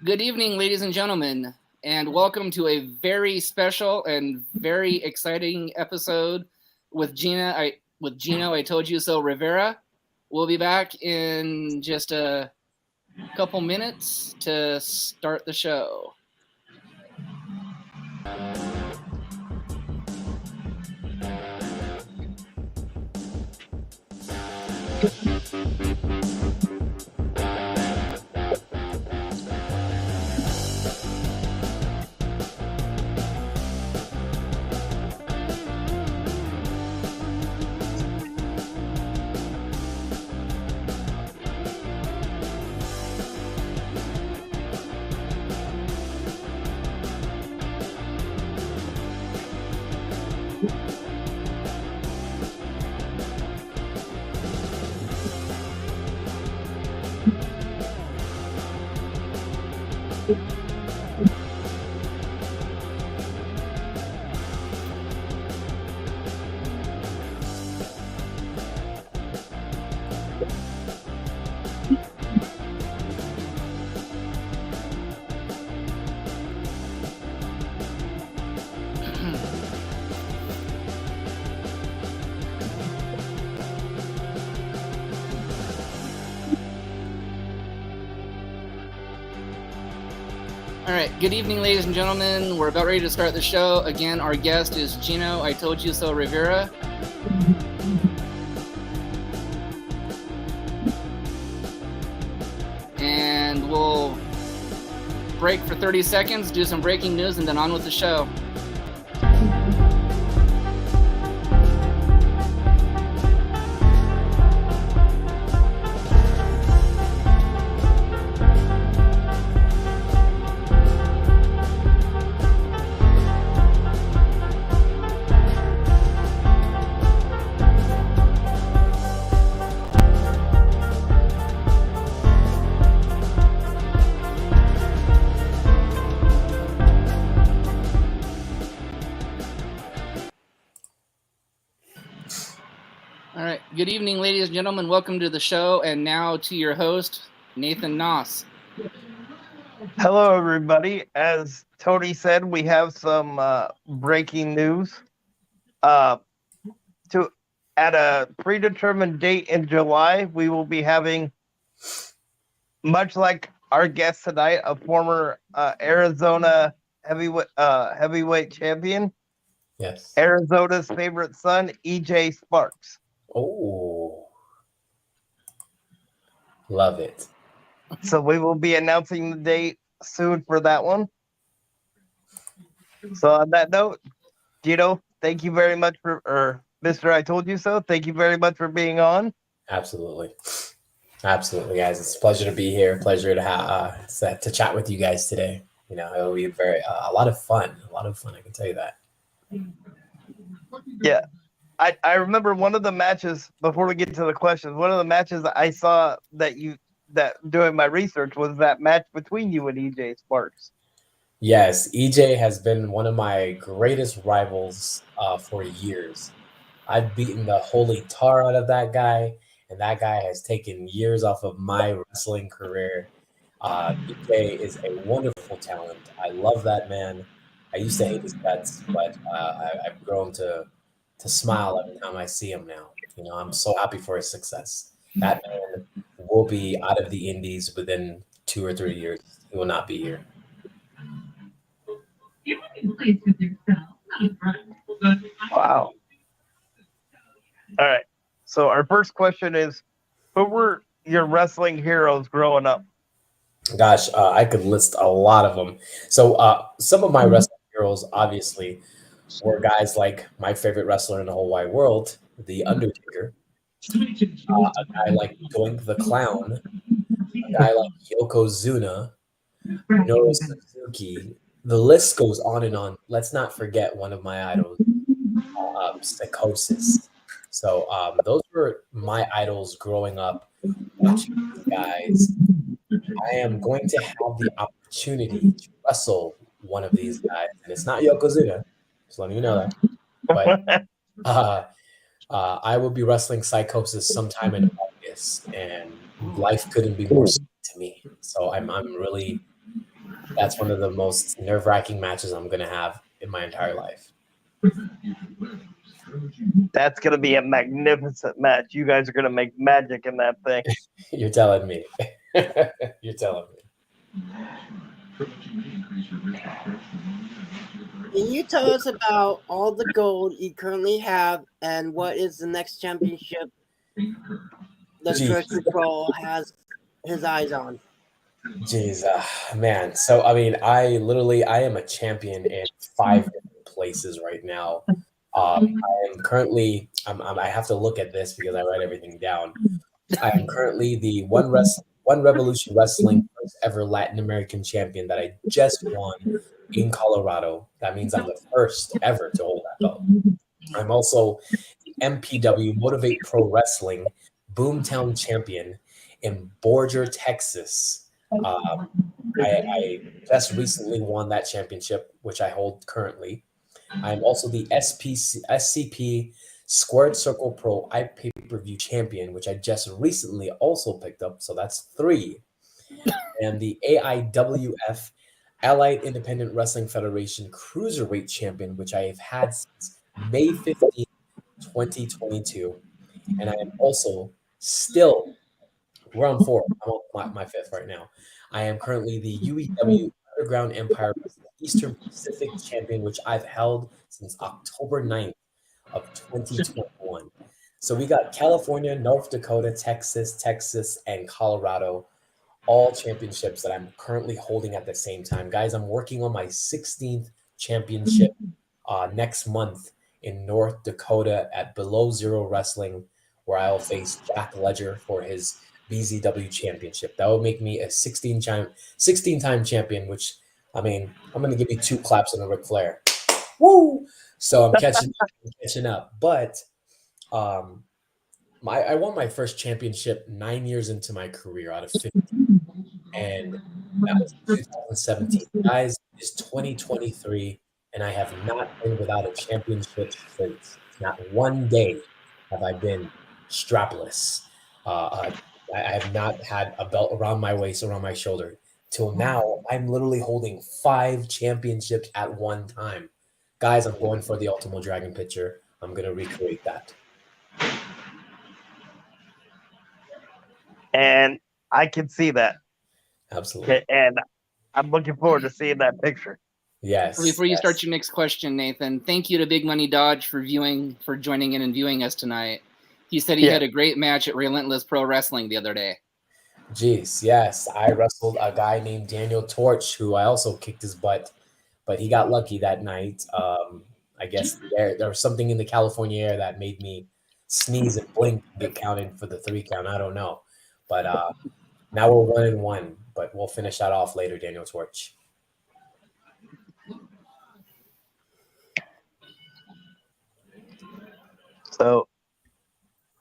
Good evening, ladies and gentlemen, and welcome to a very special and very exciting episode with Gino. I Told You So, Rivera. We'll be back in just a couple minutes to start the show. All right, good evening, ladies and gentlemen. We're about ready to start the show. Again, our guest is Gino, I Told You So, Rivera. And we'll break for 30 seconds, do some breaking news, and then on with the show. Good evening, ladies and gentlemen. Welcome to the show, and now to your host, Nathan Noss. Hello, everybody. As Tony said, we have some breaking news. At a predetermined date in July, we will be having, much like our guest tonight, a former Arizona heavyweight champion. Yes. Arizona's favorite son, EJ Sparks. Oh, love it. So we will be announcing the date soon for that one. So on that note, Gino, thank you very much or Mr. I Told You So. Thank you very much for being on. Absolutely, guys. It's a pleasure to be here. Pleasure to chat with you guys today. You know, it'll be a lot of fun. I can tell you that. Yeah. I remember one of the matches, before we get to the questions, one of the matches I saw that doing my research was that match between you and EJ Sparks. Yes, EJ has been one of my greatest rivals for years. I've beaten the holy tar out of that guy, and that guy has taken years off of my wrestling career. EJ is a wonderful talent. I love that man. I used to hate his guts, but I've grown to smile every time I see him now. You know, I'm so happy for his success. That man will be out of the indies within 2 or 3 years. He will not be here. Wow. All right. So our first question is, who were your wrestling heroes growing up? Gosh, I could list a lot of them. So some of my wrestling heroes, obviously, were guys like my favorite wrestler in the whole wide world, The Undertaker, a guy like Doink the Clown, a guy like Yokozuna, Minoru Suzuki. The list goes on and on. Let's not forget one of my idols, Psychosis. So those were my idols growing up, watching these guys. I am going to have the opportunity to wrestle one of these guys, and it's not Yokozuna. Just letting you know that. But I will be wrestling Psychosis sometime in August, and life couldn't be more sweet to me. So I'm really, that's one of the most nerve-wracking matches I'm going to have in my entire life. That's going to be a magnificent match. You guys are going to make magic in that thing. You're telling me. You're telling me. Can you tell us about all the gold you currently have and what is the next championship the Treasure Troll has his eyes on? Jeez, man. So, I mean, I am a champion in 5 different places right now. I am currently, I have to look at this because I write everything down. I am currently the One Revolution Wrestling first ever Latin American champion that I just won in Colorado. That means I'm the first ever to hold that belt. I'm also the MPW Motivate Pro Wrestling Boomtown champion in Borger, Texas. I just recently won that championship, which I hold currently. I'm also the SCP Squared Circle Pro pay-per-view champion, which I just recently also picked up. So that's 3. And the AIWF Allied Independent Wrestling Federation Cruiserweight champion, which I have had since May 15, 2022. And I am also still, we're on 4. I'm on my 5th right now. I am currently the UEW Underground Empire Eastern Pacific champion, which I've held since October 9th of 2021. So we got California, North Dakota, Texas, and Colorado, all championships that I'm currently holding at the same time. Guys, I'm working on my 16th championship next month in North Dakota at Below Zero Wrestling, where I'll face Jack Ledger for his BZW championship. That would make me a 16-time champion, which, I mean, I'm going to give you 2 claps on a Ric Flair. Woo! So I'm catching up. But I won my first championship 9 years into my career out of 15. And that was 2017. Guys, it's 2023, and I have not been without a championship since. Not one day have I been strapless. I have not had a belt around my waist, around my shoulder. Till now, I'm literally holding 5 championships at one time. Guys, I'm going for the Ultimo Dragon picture. I'm going to recreate that. And I can see that. Absolutely. And I'm looking forward to seeing that picture. Yes. Before you start your next question, Nathan, thank you to Big Money Dodge for joining in and viewing us tonight. He said he had a great match at Relentless Pro Wrestling the other day. Jeez, yes. I wrestled a guy named Daniel Torch, who I also kicked his butt, but he got lucky that night. I guess there was something in the California air that made me sneeze and blink and get counted for the 3 count. I don't know. But now we're 1-1, but we'll finish that off later, Daniel Torch. So,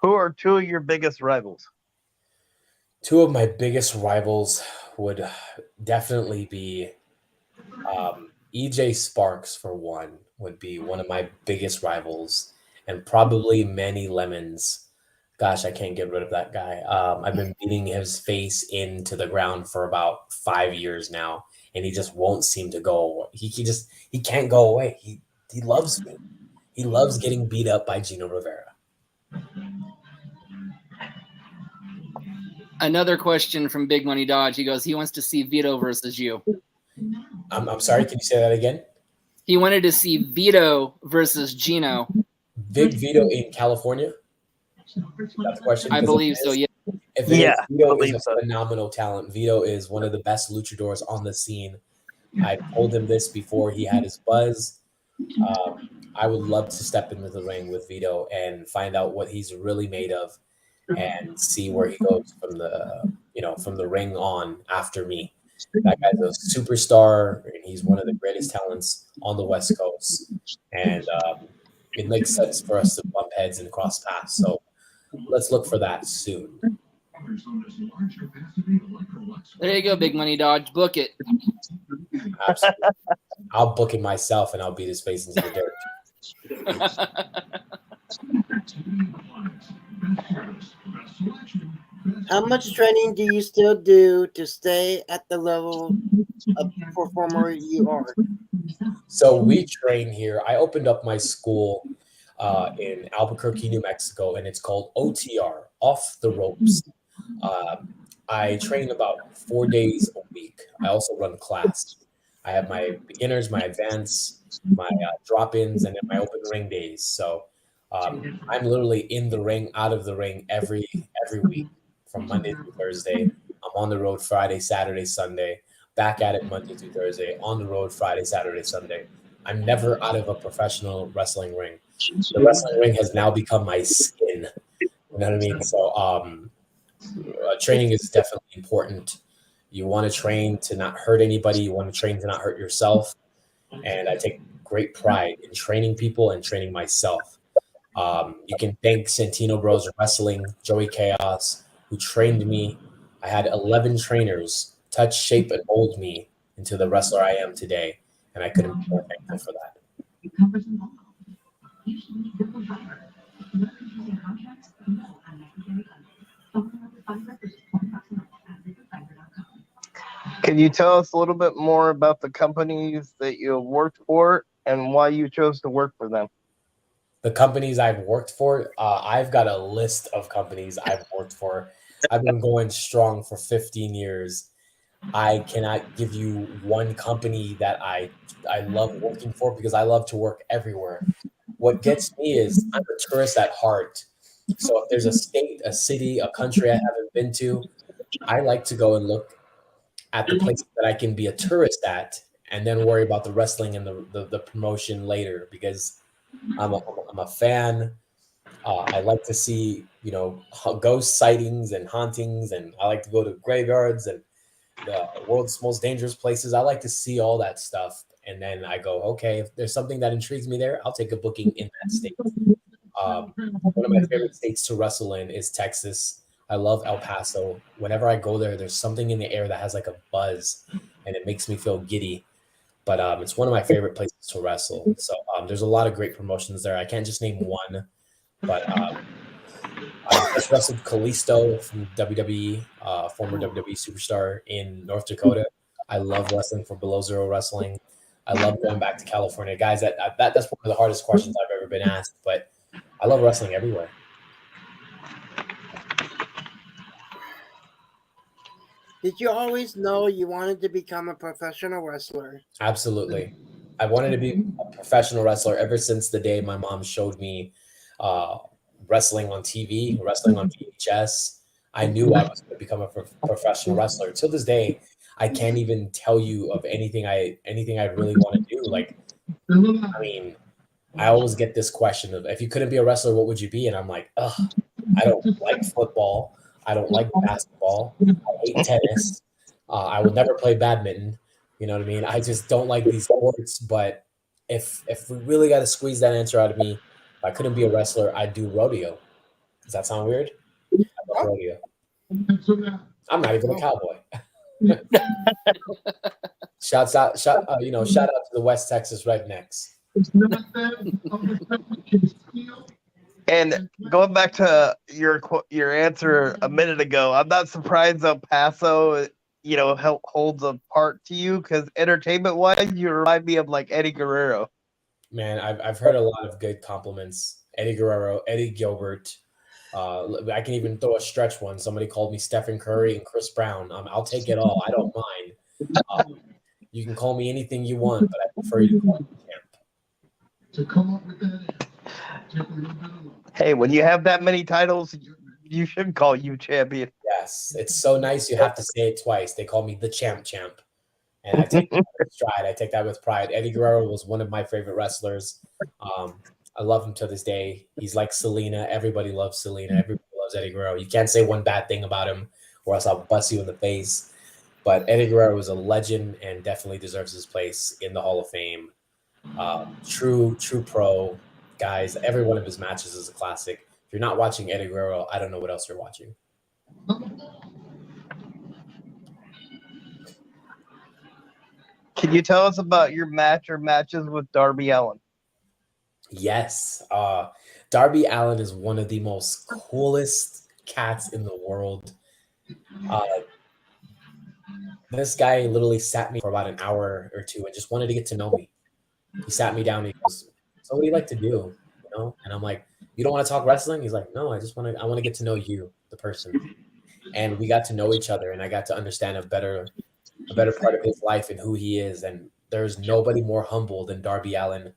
who are 2 of your biggest rivals? 2 of my biggest rivals would definitely be EJ Sparks, for one, would be one of my biggest rivals, and probably Manny Lemons. Gosh, I can't get rid of that guy. I've been beating his face into the ground for about 5 years now, and he just won't seem to go. He can't go away. He loves me. He loves getting beat up by Gino Rivera. Another question from Big Money Dodge. He goes, he wants to see Vito versus you. I'm sorry, can you say that again? He wanted to see Vito versus Gino. Big Vito in California? That's the question. I believe so, yeah. If it is, Vito is a phenomenal talent. Vito is one of the best luchadors on the scene. I told him this before he had his buzz. I would love to step into the ring with Vito and find out what he's really made of and see where he goes from the ring on after me. That guy's a superstar, and he's one of the greatest talents on the West Coast. And it makes sense for us to bump heads and cross paths. So let's look for that soon. There you go, Big Money Dodge. Book it. Absolutely. I'll book it myself, and I'll beat his face into the dirt. How much training do you still do to stay at the level of performer you are? So we train here. I opened up my school in Albuquerque, New Mexico, and it's called OTR, Off the Ropes. Um, I train about 4 days a week. I also run class. I have my beginners, my advanced, my drop-ins, and then my open ring days. So I'm literally in the ring, out of the ring every week from Monday through Thursday. I'm on the road Friday, Saturday, Sunday. Back at it Monday through Thursday. On the road Friday, Saturday, Sunday. I'm never out of a professional wrestling ring. The wrestling ring has now become my skin. You know what I mean? So training is definitely important. You want to train to not hurt anybody. You want to train to not hurt yourself. And I take great pride in training people and training myself. You can thank Santino Bros Wrestling, Joey Chaos, who trained me. I had 11 trainers touch, shape, and mold me into the wrestler I am today. And I couldn't be more thankful for that. Can you tell us a little bit more about the companies that you have worked for and why you chose to work for them? The companies I've worked for, I've got a list of companies I've worked for. I've been going strong for 15 years. I cannot give you one company that I love working for because I love to work everywhere. What gets me is I'm a tourist at heart. So if there's a state, a city, a country I haven't been to, I like to go and look at the places that I can be a tourist at and then worry about the wrestling and the promotion later because I'm a fan. I like to see, ghost sightings and hauntings, and I like to go to graveyards and the world's most dangerous places. I like to see all that stuff. And then I go, okay, if there's something that intrigues me there, I'll take a booking in that state. One of my favorite states to wrestle in is Texas. I love El Paso. Whenever I go there, there's something in the air that has like a buzz and it makes me feel giddy. But it's one of my favorite places to wrestle. So there's a lot of great promotions there. I can't just name one, but I just wrestled Kalisto from WWE, former WWE superstar in North Dakota. I love wrestling for Below Zero Wrestling. I love going back to California, guys. That's one of the hardest questions I've ever been asked, but I love wrestling everywhere. Did you always know you wanted to become a professional wrestler? Absolutely. I wanted to be a professional wrestler ever since the day my mom showed me wrestling on TV, wrestling on VHS. I knew I was going to become a professional wrestler. Till this day, I can't even tell you of anything I really want to do. Like, I mean, I always get this question of if you couldn't be a wrestler, what would you be? And I'm like, ugh, I don't like football. I don't like basketball. I hate tennis. I will never play badminton. You know what I mean? I just don't like these sports. But if we really got to squeeze that answer out of me, if I couldn't be a wrestler, I'd do rodeo. Does that sound weird? I love rodeo. I'm not even a cowboy. Shout out to the West Texas Rednecks. And going back to your answer a minute ago, I'm not surprised El Paso, holds a part to you because entertainment-wise, you remind me of like Eddie Guerrero. Man, I've heard a lot of good compliments. Eddie Guerrero, Eddie Gilbert. I can even throw a stretch one. Somebody called me Stephen Curry and Chris Brown. I'll take it all. I don't mind. You can call me anything you want, but I prefer you to call me champ. Hey, when you have that many titles, you should call you champion. Yes, it's so nice. You have to say it twice. They call me the champ, and I take that with stride. I take that with pride. Eddie Guerrero was one of my favorite wrestlers. I love him to this day. He's like Selena. Everybody loves Selena. Everybody loves Eddie Guerrero. You can't say one bad thing about him, or else I'll bust you in the face. But Eddie Guerrero was a legend and definitely deserves his place in the Hall of Fame. True pro. Guys, every one of his matches is a classic. If you're not watching Eddie Guerrero, I don't know what else you're watching. Can you tell us about your match or matches with Darby Allin? Yes. Darby Allin is one of the most coolest cats in the world. This guy literally sat me for about an hour or two and just wanted to get to know me. He sat me down and he goes, "So what do you like to do?" You know? And I'm like, "You don't want to talk wrestling?" He's like, "No, I want to get to know you, the person." And we got to know each other and I got to understand a better part of his life and who he is. And there's nobody more humble than Darby Allin,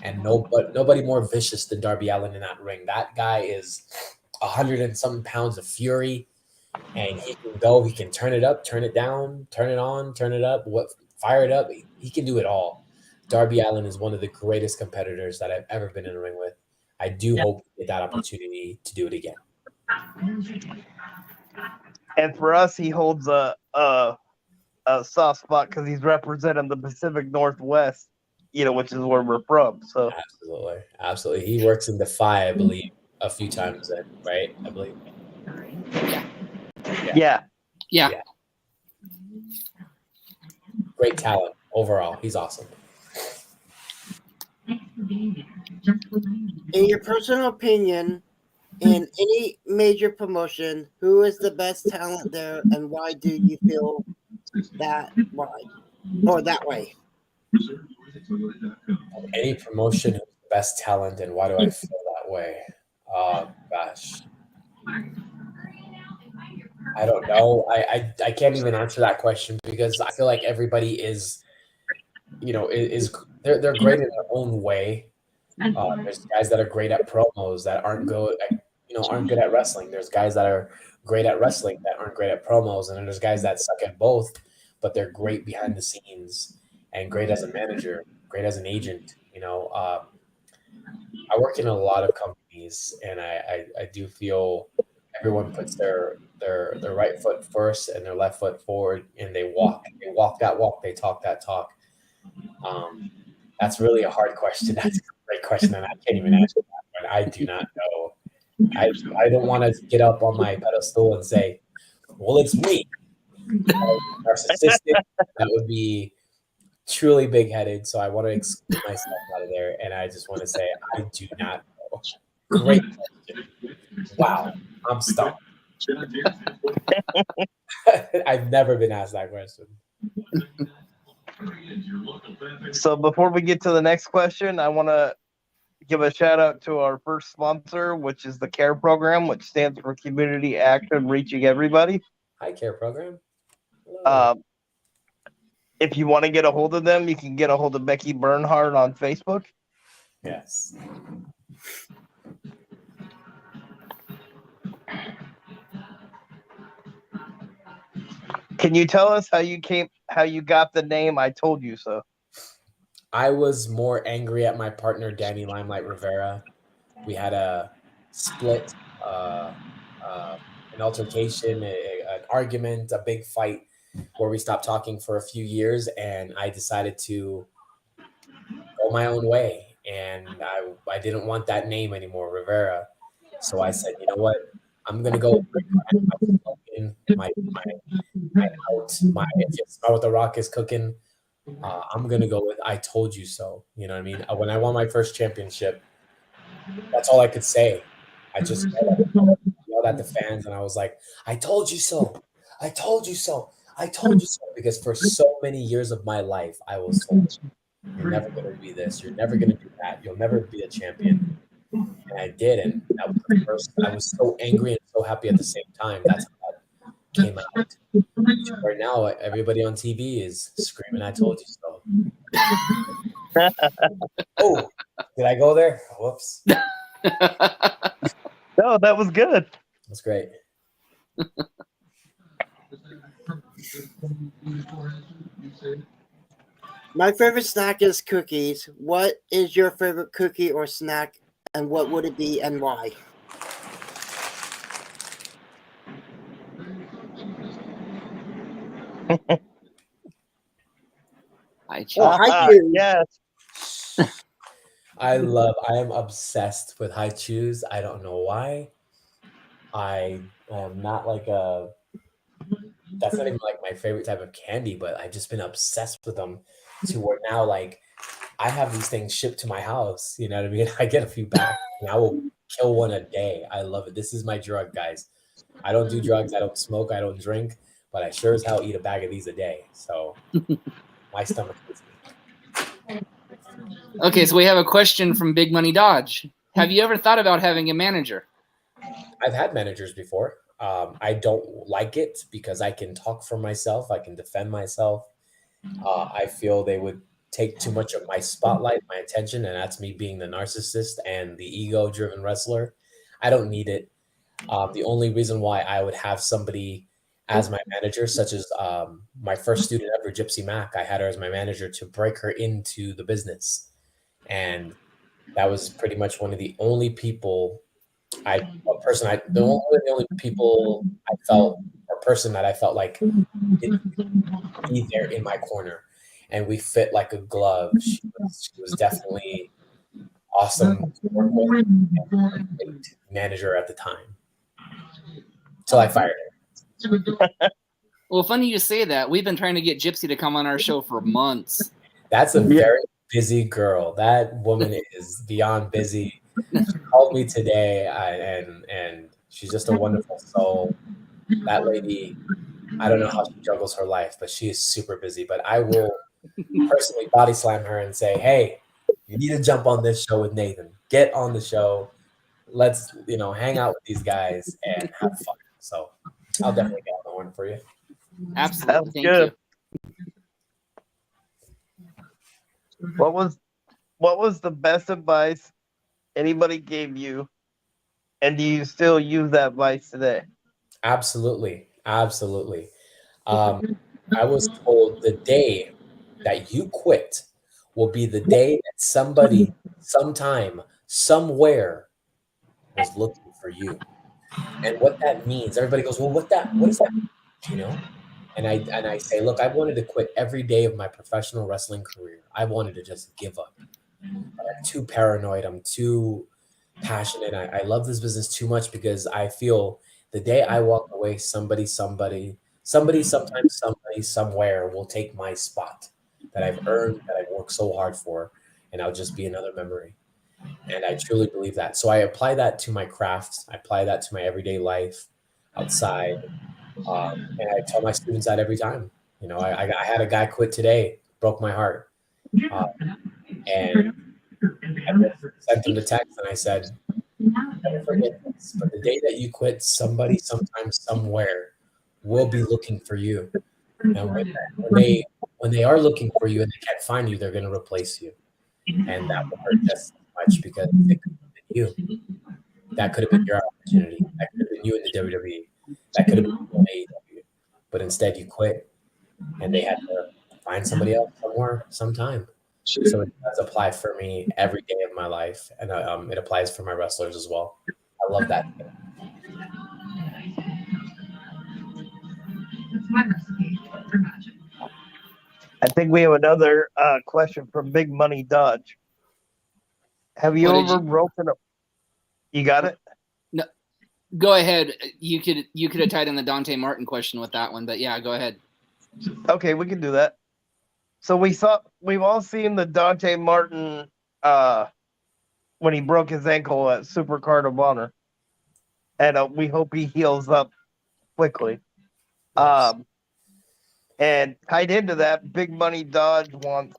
and nobody more vicious than Darby Allin in that ring. That guy is 100 and something pounds of fury, and he can go, he can turn it up, turn it down, turn it on, turn it up, fire it up. He can do it all. Darby Allin is one of the greatest competitors that I've ever been in a ring with. I do hope to get that opportunity to do it again. And for us, he holds a soft spot because he's representing the Pacific Northwest, which is where we're from. So absolutely. He works in Defy, I believe, a few times then, right? I believe. Yeah. Great talent overall. He's awesome. In your personal opinion, in any major promotion, who is the best talent there, and why do you feel that way? Any promotion, who's the best talent, and why do I feel that way? Oh gosh, I don't know. I can't even answer that question because I feel like everybody is, they're great in their own way. There's guys that are great at promos that aren't good at wrestling. There's guys that are great at wrestling that aren't great at promos, and then there's guys that suck at both, but they're great behind the scenes and great as a manager, great as an agent. I work in a lot of companies, and I do feel everyone puts their right foot first and their left foot forward, and they walk that walk, they talk that talk. That's really a hard question. That's a great question, and I can't even answer that one. I do not know. I don't want to get up on my pedestal and say, "Well, it's me." Narcissistic. That would be truly big-headed. So I want to exclude myself out of there, and I just want to say I do not know. Great question. Wow, I'm stumped. I've never been asked that question. So before we get to the next question, I want to give a shout out to our first sponsor, which is the CARE program, which stands for Community Action Reaching Everybody. Hi, CARE program. If you want to get a hold of them, you can get a hold of Becky Bernhardt on Facebook. Yes. Can you tell us how you got the name I Told You So? I was more angry at my partner, Danny Limelight Rivera. We had a split, an altercation, an argument, a big fight where we stopped talking for a few years, and I decided to go my own way. And I didn't want that name anymore, Rivera. So I said, you know what? I'm going to go with my if you smell what the Rock is cooking, I'm going to go with I Told You So. You know what I mean? When I won my first championship, that's all I could say. I just yelled at the fans, and I was like, I told you so. I told you so. I told you so. Because for so many years of my life, I was told, you're never going to be this. You're never going to do that. You'll never be a champion. And I did. And that was the first. I was so angry and so happy at the same time. That's how that came out. Right now, everybody on TV is screaming, I told you so. Oh, did I go there? Whoops. No, that was good. That's great. My favorite snack is cookies. What is your favorite cookie or snack, and what would it be and why? Hi, Yes. I am obsessed with high chews. I don't know why. I am not like that's not even like my favorite type of candy, but I've just been obsessed with them to where now, like, I have these things shipped to my house. You know what I mean? I get a few back, and I will kill one a day. I love it. This is my drug, guys. I don't do drugs, I don't smoke, I don't drink, but I sure as hell eat a bag of these a day. So my stomach hates me. Okay, so we have a question from Big Money Dodge. Have you ever thought about having a manager? I've had managers before. I don't like it because I can talk for myself. I can defend myself. I feel they would take too much of my spotlight, my attention, and that's me being the narcissist and the ego-driven wrestler. I don't need it. The only reason why I would have somebody as my manager, such as my first student ever, Gypsy Mac, I had her as my manager to break her into the business. And that was pretty much one of the only people the only people I felt, or person that I felt like did be there in my corner, and we fit like a glove. She was definitely awesome to work with, and a great manager at the time, till I fired her. Well, funny you say that. We've been trying to get Gypsy to come on our show for months. That's a very busy girl. That woman is beyond busy. She called me today, and she's just a wonderful soul. That lady, I don't know how she juggles her life, but she is super busy. But I will personally body slam her and say, "Hey, you need to jump on this show with Nathan. Get on the show. Let's hang out with these guys and have fun." So I'll definitely get on the horn for you. Absolutely. Sounds Thank good. you. What was the best advice anybody gave you, and do you still use that advice today? Absolutely. Absolutely. I was told the day that you quit will be the day that somebody, sometime, somewhere was looking for you. And what that means, everybody goes, "Well, what does that mean, Gino?" And I say, "Look, I wanted to quit every day of my professional wrestling career. I wanted to just give up. But I'm too paranoid. I'm too passionate. I love this business too much because I feel the day I walk away, somebody, sometimes somebody, somewhere will take my spot that I've earned, that I've worked so hard for, and I'll just be another memory." And I truly believe that. So I apply that to my craft. I apply that to my everyday life outside. And I tell my students that every time. I had a guy quit today, broke my heart. And I just sent him the text and I said, "Never forget this, but the day that you quit, somebody, sometime, somewhere will be looking for you. And when they are looking for you and they can't find you, they're going to replace you. And that will hurt just as much because it could have been you. That could have been your opportunity. That could have been you in the WWE. That could have been you in AEW. But instead, you quit, and they had to find somebody else somewhere, sometime." So it does apply for me every day of my life, and it applies for my wrestlers as well. I love that. I think we have another question from Big Money Dodge. Have you ever broken up? You got it? No, go ahead. You could have tied in the Dante Martin question with that one, but yeah, go ahead. Okay, we can do that. So we've all seen the Dante Martin when he broke his ankle at Super Card of Honor, and we hope he heals up quickly. Yes. And tied into that, Big Money Dodge wants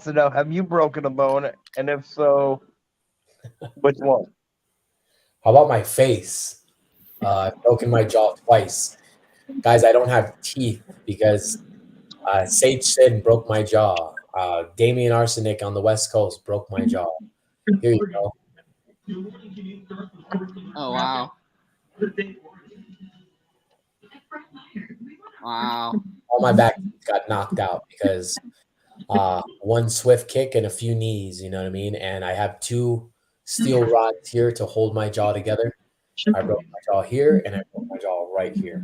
to know: have you broken a bone, and if so, which one? How about my face? I've broken my jaw twice. Guys, I don't have teeth because Sage Sin broke my jaw. Damian Arsenic on the West Coast broke my jaw. Here you go. Oh, wow. Wow. All my back got knocked out because one swift kick and a few knees, you know what I mean? And I have 2 steel rods here to hold my jaw together. I broke my jaw here and I broke my jaw right here.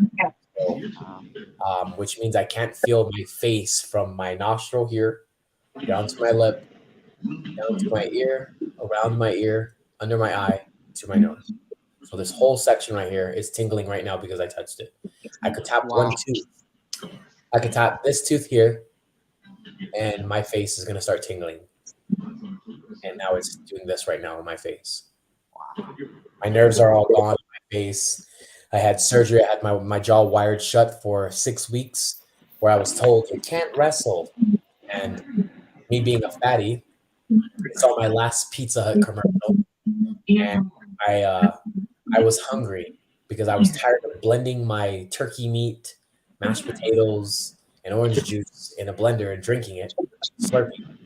So, which means I can't feel my face from my nostril here down to my lip, down to my ear, around my ear, under my eye, to my nose. So this whole section right here is tingling right now because I touched it. I could tap one tooth. I could tap this tooth here, and my face is going to start tingling. And now it's doing this right now on my face. My nerves are all gone. My face. I had surgery. I had my jaw wired shut for 6 weeks, where I was told you can't wrestle. And me being a fatty, I saw my last Pizza Hut commercial, and I was hungry because I was tired of blending my turkey meat, mashed potatoes, and orange juice in a blender and drinking it, slurping.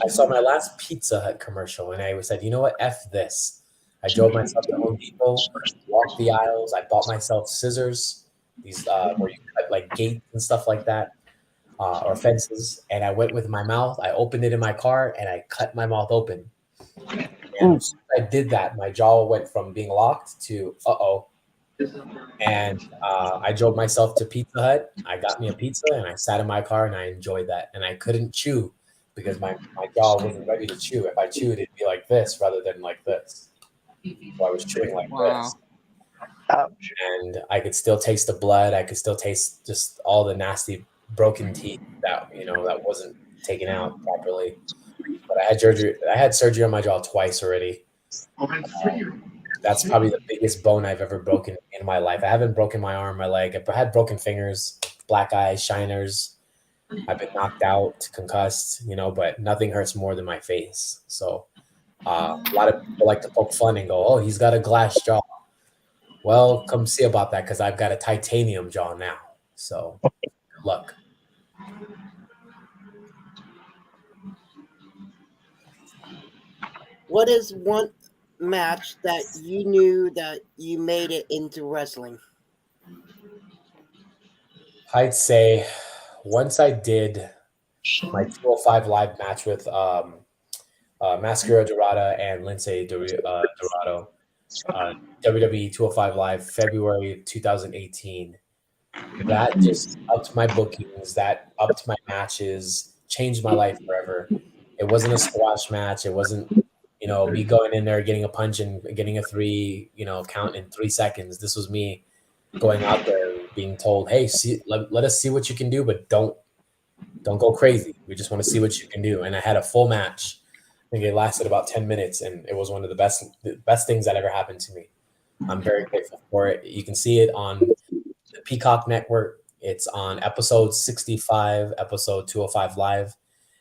I saw my last Pizza Hut commercial, and I said, you know what? F this. I drove myself to Home Depot, walked the aisles. I bought myself scissors, these where you cut like gates and stuff like that, or fences. And I went with my mouth. I opened it in my car, and I cut my mouth open. And as soon as I did that, my jaw went from being locked to uh-oh. And I drove myself to Pizza Hut. I got me a pizza, and I sat in my car, and I enjoyed that. And I couldn't chew because my jaw wasn't ready to chew. If I chewed, it'd be like this rather than like this. So I was chewing like this. Ouch. And I could still taste the blood. I could still taste just all the nasty broken teeth that that wasn't taken out properly. But I had surgery on my jaw twice already. That's probably the biggest bone I've ever broken in my life. I haven't broken my arm, my leg. I've had broken fingers, black eyes, shiners. I've been knocked out, concussed, but nothing hurts more than my face. So a lot of people like to poke fun and go, oh, he's got a glass jaw. Well, come see about that because I've got a titanium jaw now. So good luck. What is one match that you knew that you made it into wrestling? I'd say once I did my 205 live match with Mascara Dorada and Lindsay Dorado, WWE 205 Live, February 2018. That just upped my bookings, that upped my matches, changed my life forever. It wasn't a squash match. It wasn't, me going in there, getting a punch and getting a 3, count in 3 seconds. This was me going out there being told, hey, let us see what you can do, but don't go crazy. We just want to see what you can do. And I had a full match. I think it lasted about 10 minutes, and it was one of the best things that ever happened to me. I'm very grateful for it. You can see it on the Peacock Network. It's on episode 65, episode 205 Live,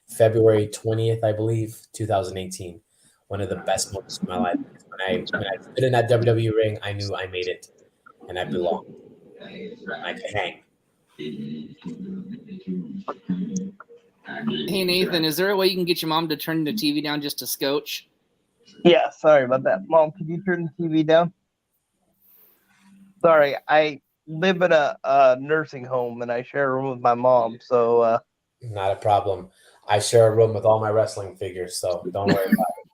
February 20th, I believe, 2018. One of the best moments of my life. When I stood in that WWE ring, I knew I made it, and I belonged. I could hang. Hey, Nathan, is there a way you can get your mom to turn the TV down just a scotch? Yeah, sorry about that. Mom, can you turn the TV down? Sorry, I live in a nursing home, and I share a room with my mom, so... Not a problem. I share a room with all my wrestling figures, so don't worry about it.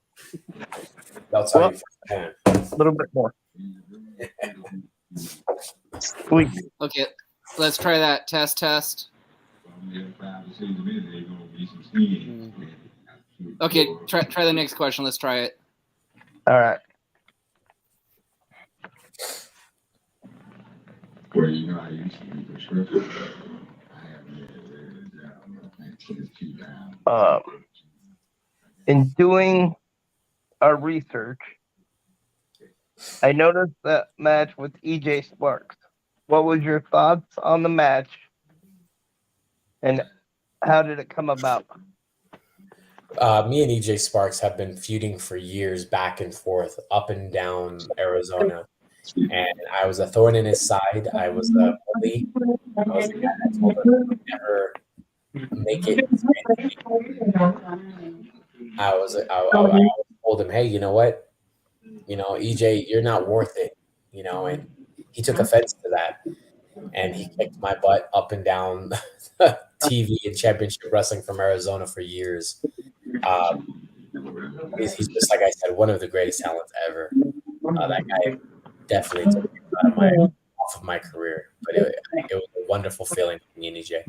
They'll tell you firsthand. A little bit more. Sweet. Okay, let's try that. Test. Okay, try the next question. Let's try it. All right. In doing our research, I noticed that match with EJ Sparks. What was your thoughts on the match, and how did it come about? Me and EJ Sparks have been feuding for years, back and forth, up and down Arizona. And I was a thorn in his side. I was a bully. I was the guy that told him he would never make it. I told him, hey, you know what? EJ, you're not worth it. And he took offense to that. And he kicked my butt up and down TV and championship wrestling from Arizona for years. He's just, like I said, one of the greatest talents ever. That guy definitely took me off of my career. But it was a wonderful feeling for me and EJ.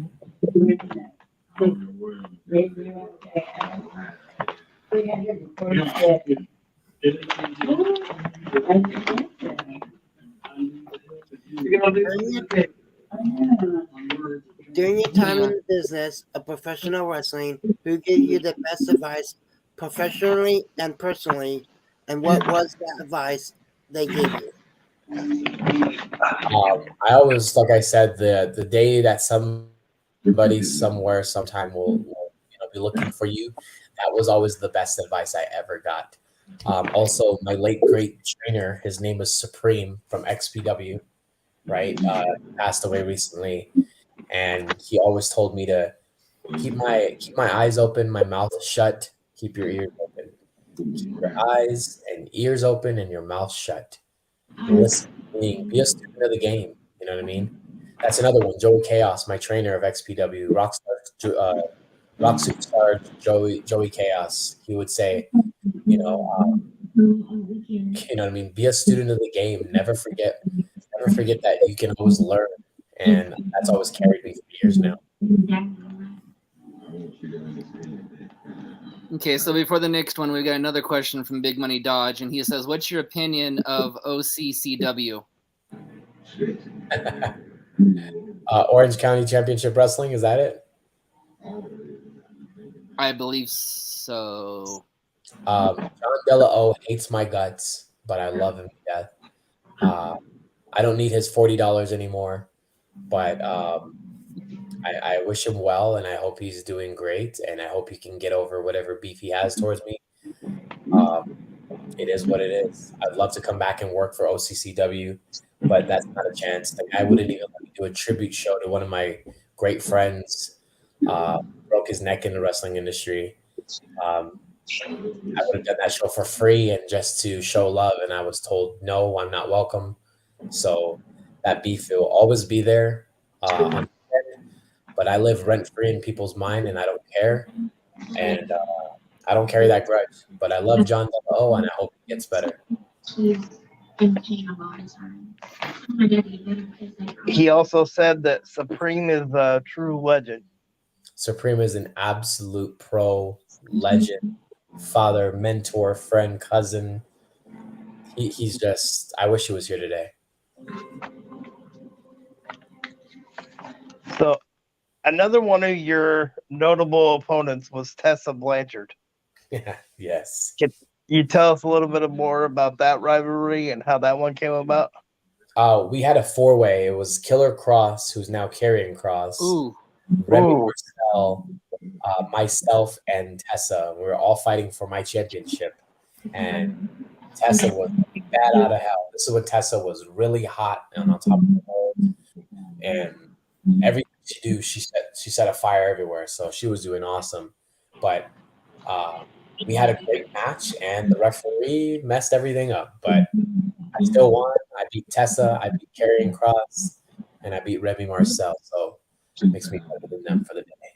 During your time in the business of professional wrestling, who gave you the best advice professionally and personally, and what was that advice they gave you? I always, like I said, the day that somebody somewhere sometime will be looking for you, that was always the best advice I ever got. Also, my late great trainer, his name is Supreme from XPW, right? Passed away recently, and he always told me to keep my eyes open, my mouth shut, keep your ears open. Keep your eyes and ears open and your mouth shut. Listen, meaning be a student of the game. You know what I mean? That's another one. Joey Chaos, my trainer of XPW, Rock Superstar Joey Chaos. He would say, you know, you know what I mean. Be a student of the game. Never forget that you can always learn, and that's always carried me for years now. Okay, so before the next one, we got another question from Big Money Dodge, and he says, "What's your opinion of OCCW?" Orange County Championship Wrestling, is that it? I believe so. John Della O hates my guts, but I love him to death. I don't need his $40 anymore, but I wish him well, and I hope he's doing great, and I hope he can get over whatever beef he has towards me. It is what it is. I'd love to come back and work for OCCW, but that's not a chance. Like, I wouldn't even let me do a tribute show to one of my great friends. Broke his neck in the wrestling industry. I would have done that show for free and just to show love, and I was told, no, I'm not welcome. So that beef will always be there. But I live rent-free in people's mind, and I don't care. And I don't carry that grudge. But I love John Della, and I hope he gets better. He also said that Supreme is a true legend. Supreme is an absolute pro, legend, father, mentor, friend, cousin. He's just, I wish he was here today. So another one of your notable opponents was Tessa Blanchard. Yes. Can you tell us a little bit more about that rivalry and how that one came about? We had a four-way. It was Killer Cross, who's now Karrion Cross, Ooh. Remy Marcel, myself, and Tessa. We were all fighting for my championship. And Tessa was bad out of hell. This is when Tessa was really hot and on top of the world. And everything she do, she set a fire everywhere. So she was doing awesome. But we had a great match, and the referee messed everything up. But I still won. I beat Tessa. I beat Karrion Cross, and I beat Remy Marcel. So it makes me better than them for the day.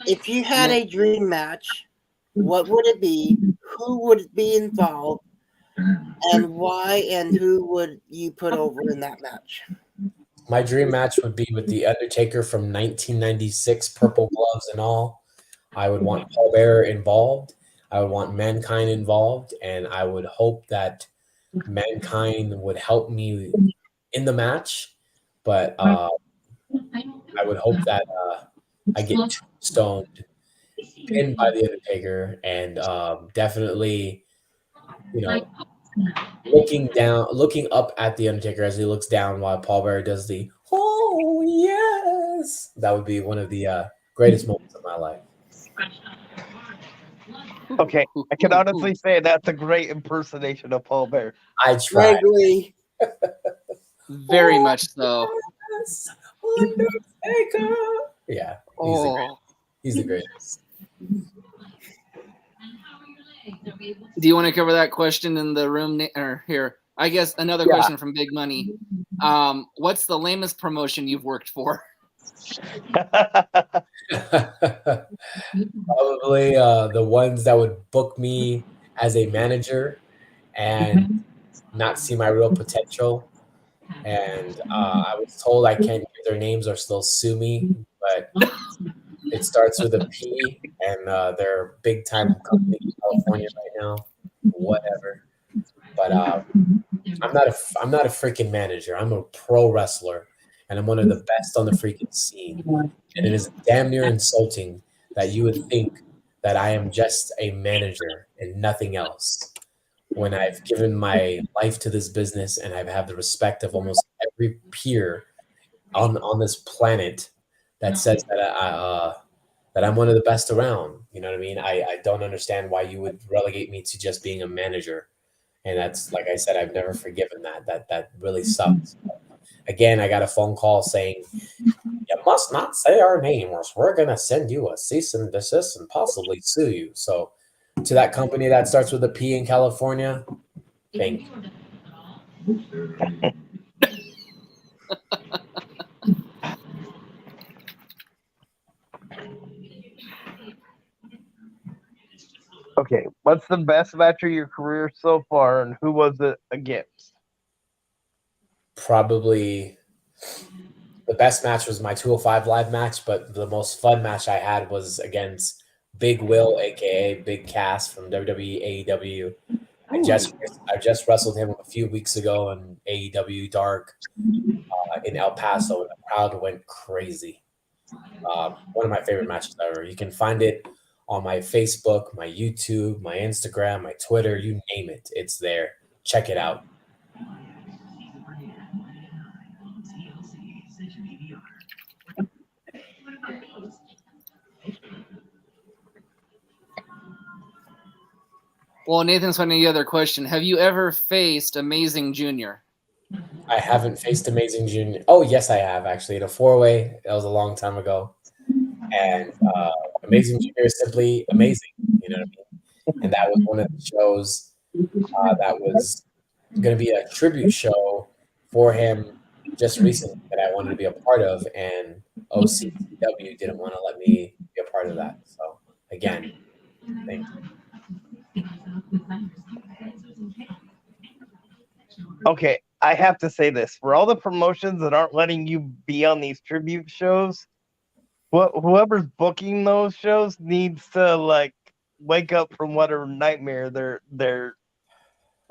If you had a dream match, what would it be? Who would be involved? And why and who would you put over in that match? My dream match would be with The Undertaker from 1996, purple gloves and all. I would want Paul Bearer involved. I would want Mankind involved, and I would hope that Mankind would help me in the match. But I would hope that I get tombstoned, pinned by The Undertaker, and definitely, looking up at The Undertaker as he looks down while Paul Bearer does the "Oh yes." That would be one of the greatest moments of my life. Okay, I can honestly say that's a great impersonation of Paul Bearer. I tried. Gregory. Very much so. Yes, Undertaker. Yeah, he's the greatest. Do you want to cover that question in the room or here? I guess another question from Big Money. What's the lamest promotion you've worked for? Probably the ones that would book me as a manager and not see my real potential. And I was told I can't give their names or they'll sue me, but it starts with a P, and they're a big time company in California right now. Whatever. But I'm not a freaking manager. I'm a pro wrestler, and I'm one of the best on the freaking scene. And it is damn near insulting that you would think that I am just a manager and nothing else. When I've given my life to this business and I've had the respect of almost every peer on this planet that says that I'm one of the best around. You know what I mean? I don't understand why you would relegate me to just being a manager. And that's, like I said, I've never forgiven that. That really sucks. Again, I got a phone call saying, you must not say our name or we're going to send you a cease and desist and possibly sue you. So to that company that starts with a P in California, thank you. Okay, what's the best match of your career so far, and who was it against? Probably the best match was my 205 live match, but the most fun match I had was against Big Will, aka Big Cass from WWE AEW. I just wrestled him a few weeks ago in AEW Dark in El Paso, and the crowd went crazy. One of my favorite matches ever. You can find it on my Facebook, my YouTube, my Instagram, my Twitter, you name it. It's there. Check it out. Well, Nathan's finding the other question. Have you ever faced Amazing Junior? I haven't faced Amazing Junior. Oh, yes, I have, actually. In a four-way. That was a long time ago. And Amazing Junior is simply amazing. You know what I mean? And that was one of the shows that was going to be a tribute show for him just recently that I wanted to be a part of. And OCW didn't want to let me be a part of that. So, again, thank you. Okay, I have to say this. For all the promotions that aren't letting you be on these tribute shows, whoever's booking those shows needs to like wake up from whatever nightmare they're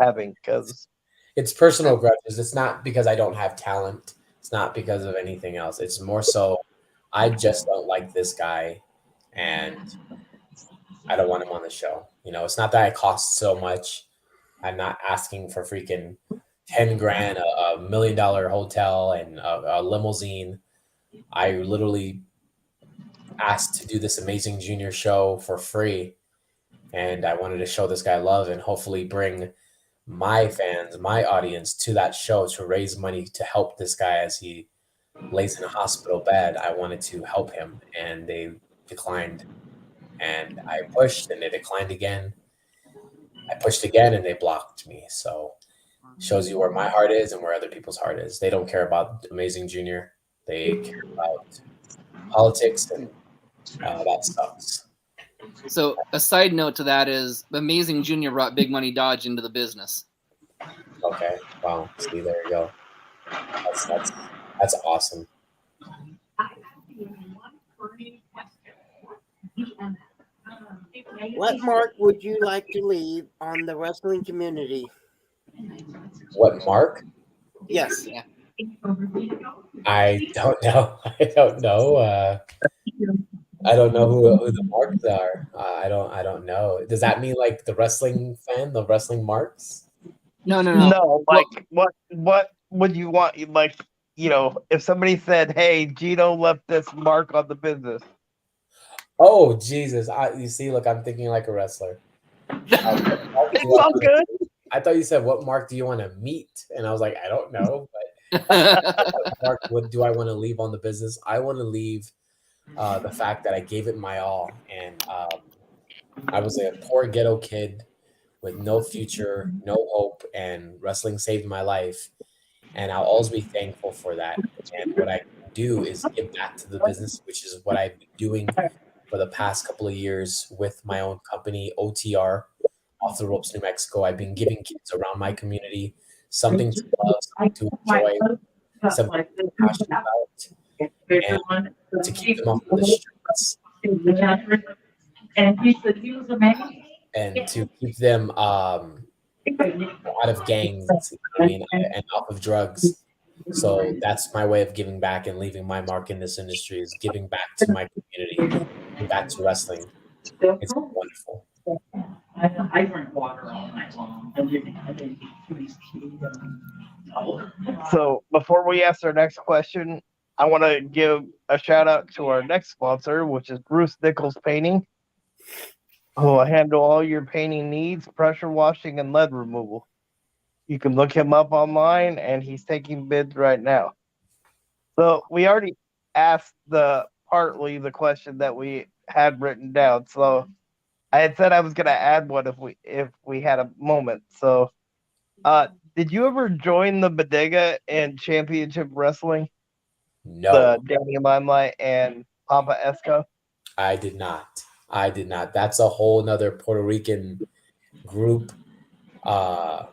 having, because it's personal grudges. It's not because I don't have talent. It's not because of anything else. It's more so I just don't like this guy and I don't want him on the show. You know, it's not that it costs so much. I'm not asking for freaking 10 grand, a $1 million hotel and a limousine. I literally asked to do this Amazing Junior show for free. And I wanted to show this guy love and hopefully bring my fans, my audience to that show to raise money to help this guy as he lays in a hospital bed. I wanted to help him and they declined. And I pushed and they declined again. I pushed again and they blocked me. So shows you where my heart is and where other people's heart is. They don't care about Amazing Junior. They care about politics, and that sucks. So a side note to that is Amazing Junior brought Big Money Dodge into the business. Okay. Wow. See, there you go. That's awesome. What mark would you like to leave on the wrestling community? What mark? Yes. Yeah. I don't know. I don't know. I don't know who the marks are. I don't know. Does that mean like the wrestling fan, the wrestling marks? No. no, like what would you want? Like, you know, if somebody said, "Hey, Gino left this mark on the business." Oh Jesus! You see, look, I'm thinking like a wrestler. It's all good. I thought you said, "What mark do you want to meet?" And I was like, I don't know, but mark, what do I want to leave on the business? I want to leave the fact that I gave it my all, and I was a poor ghetto kid with no future, no hope, and wrestling saved my life. And I'll always be thankful for that. And what I can do is give back to the business, which is what I've been doing for the past couple of years with my own company, OTR, Off the Ropes New Mexico. I've been giving kids around my community something to love, something to enjoy, something to be passionate about, and to keep them off of the streets. And to keep them out of gangs, I mean, and off of drugs. So that's my way of giving back and leaving my mark in this industry, is giving back to my community, giving back to wrestling. It's been wonderful. I drink water all night long. So before we ask our next question, I want to give a shout out to our next sponsor, which is Bruce Nichols Painting, who will handle all your painting needs, pressure washing, and lead removal. You can look him up online, and he's taking bids right now. So we already asked partly the question that we had written down. So I had said I was going to add one if we had a moment. So, did you ever join the bodega in Championship Wrestling? No, The Danny Limelight and Papa Esco? I did not. That's a whole nother Puerto Rican group that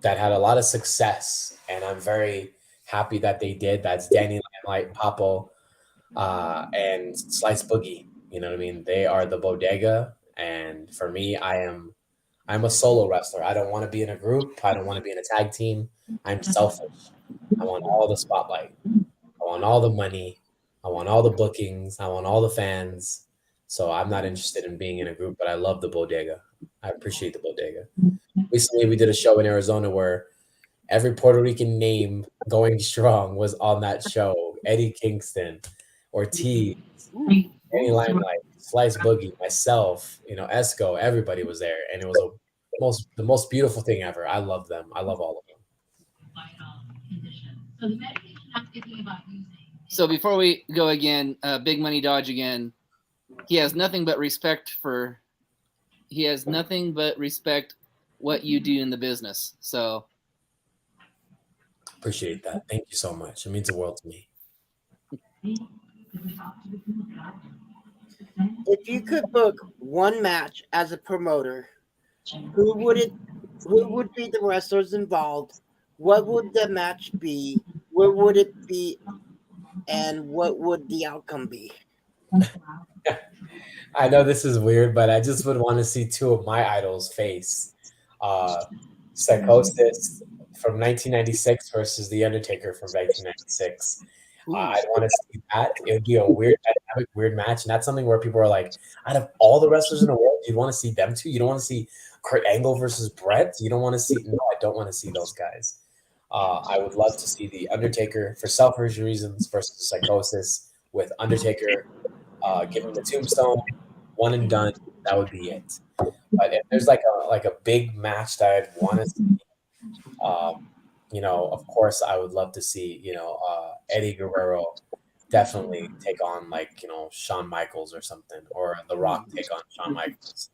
had a lot of success, and I'm very happy that they did. That's Danny Limelight, Papo, and Slice Boogie. You know what I mean? They are the bodega, and for me, I'm a solo wrestler. I don't want to be in a group. I don't want to be in a tag team. I'm selfish. I want all the spotlight. I want all the money. I want all the bookings. I want all the fans. So I'm not interested in being in a group, but I love the bodega. I appreciate the bodega. Recently, we did a show in Arizona where every Puerto Rican name going strong was on that show. Eddie Kingston, Ortiz, Danny Limelight, Slice Boogie, myself, Esco, everybody was there. And it was the most beautiful thing ever. I love them. I love all of them. So before we go again, Big Money Dodge again, he has nothing but respect what you do in the business. So appreciate that. Thank you so much. It means the world to me. If you could book one match as a promoter, who would be the wrestlers involved? What would the match be? Where would it be? And what would the outcome be? I know this is weird, but I just would want to see two of my idols face. Psychosis from 1996 versus The Undertaker from 1996. I'd want to see that. It would be a weird dynamic, weird match. And that's something where people are like, out of all the wrestlers in the world, you'd want to see them two? You don't want to see Kurt Angle versus Brett? You don't want to see – no, I don't want to see those guys. I would love to see The Undertaker for selfish reasons versus Psychosis with Undertaker giving the tombstone, one and done. That would be it. But if there's like a big match that I'd want to see, of course, I would love to see, Eddie Guerrero definitely take on Shawn Michaels or something, or The Rock take on Shawn Michaels.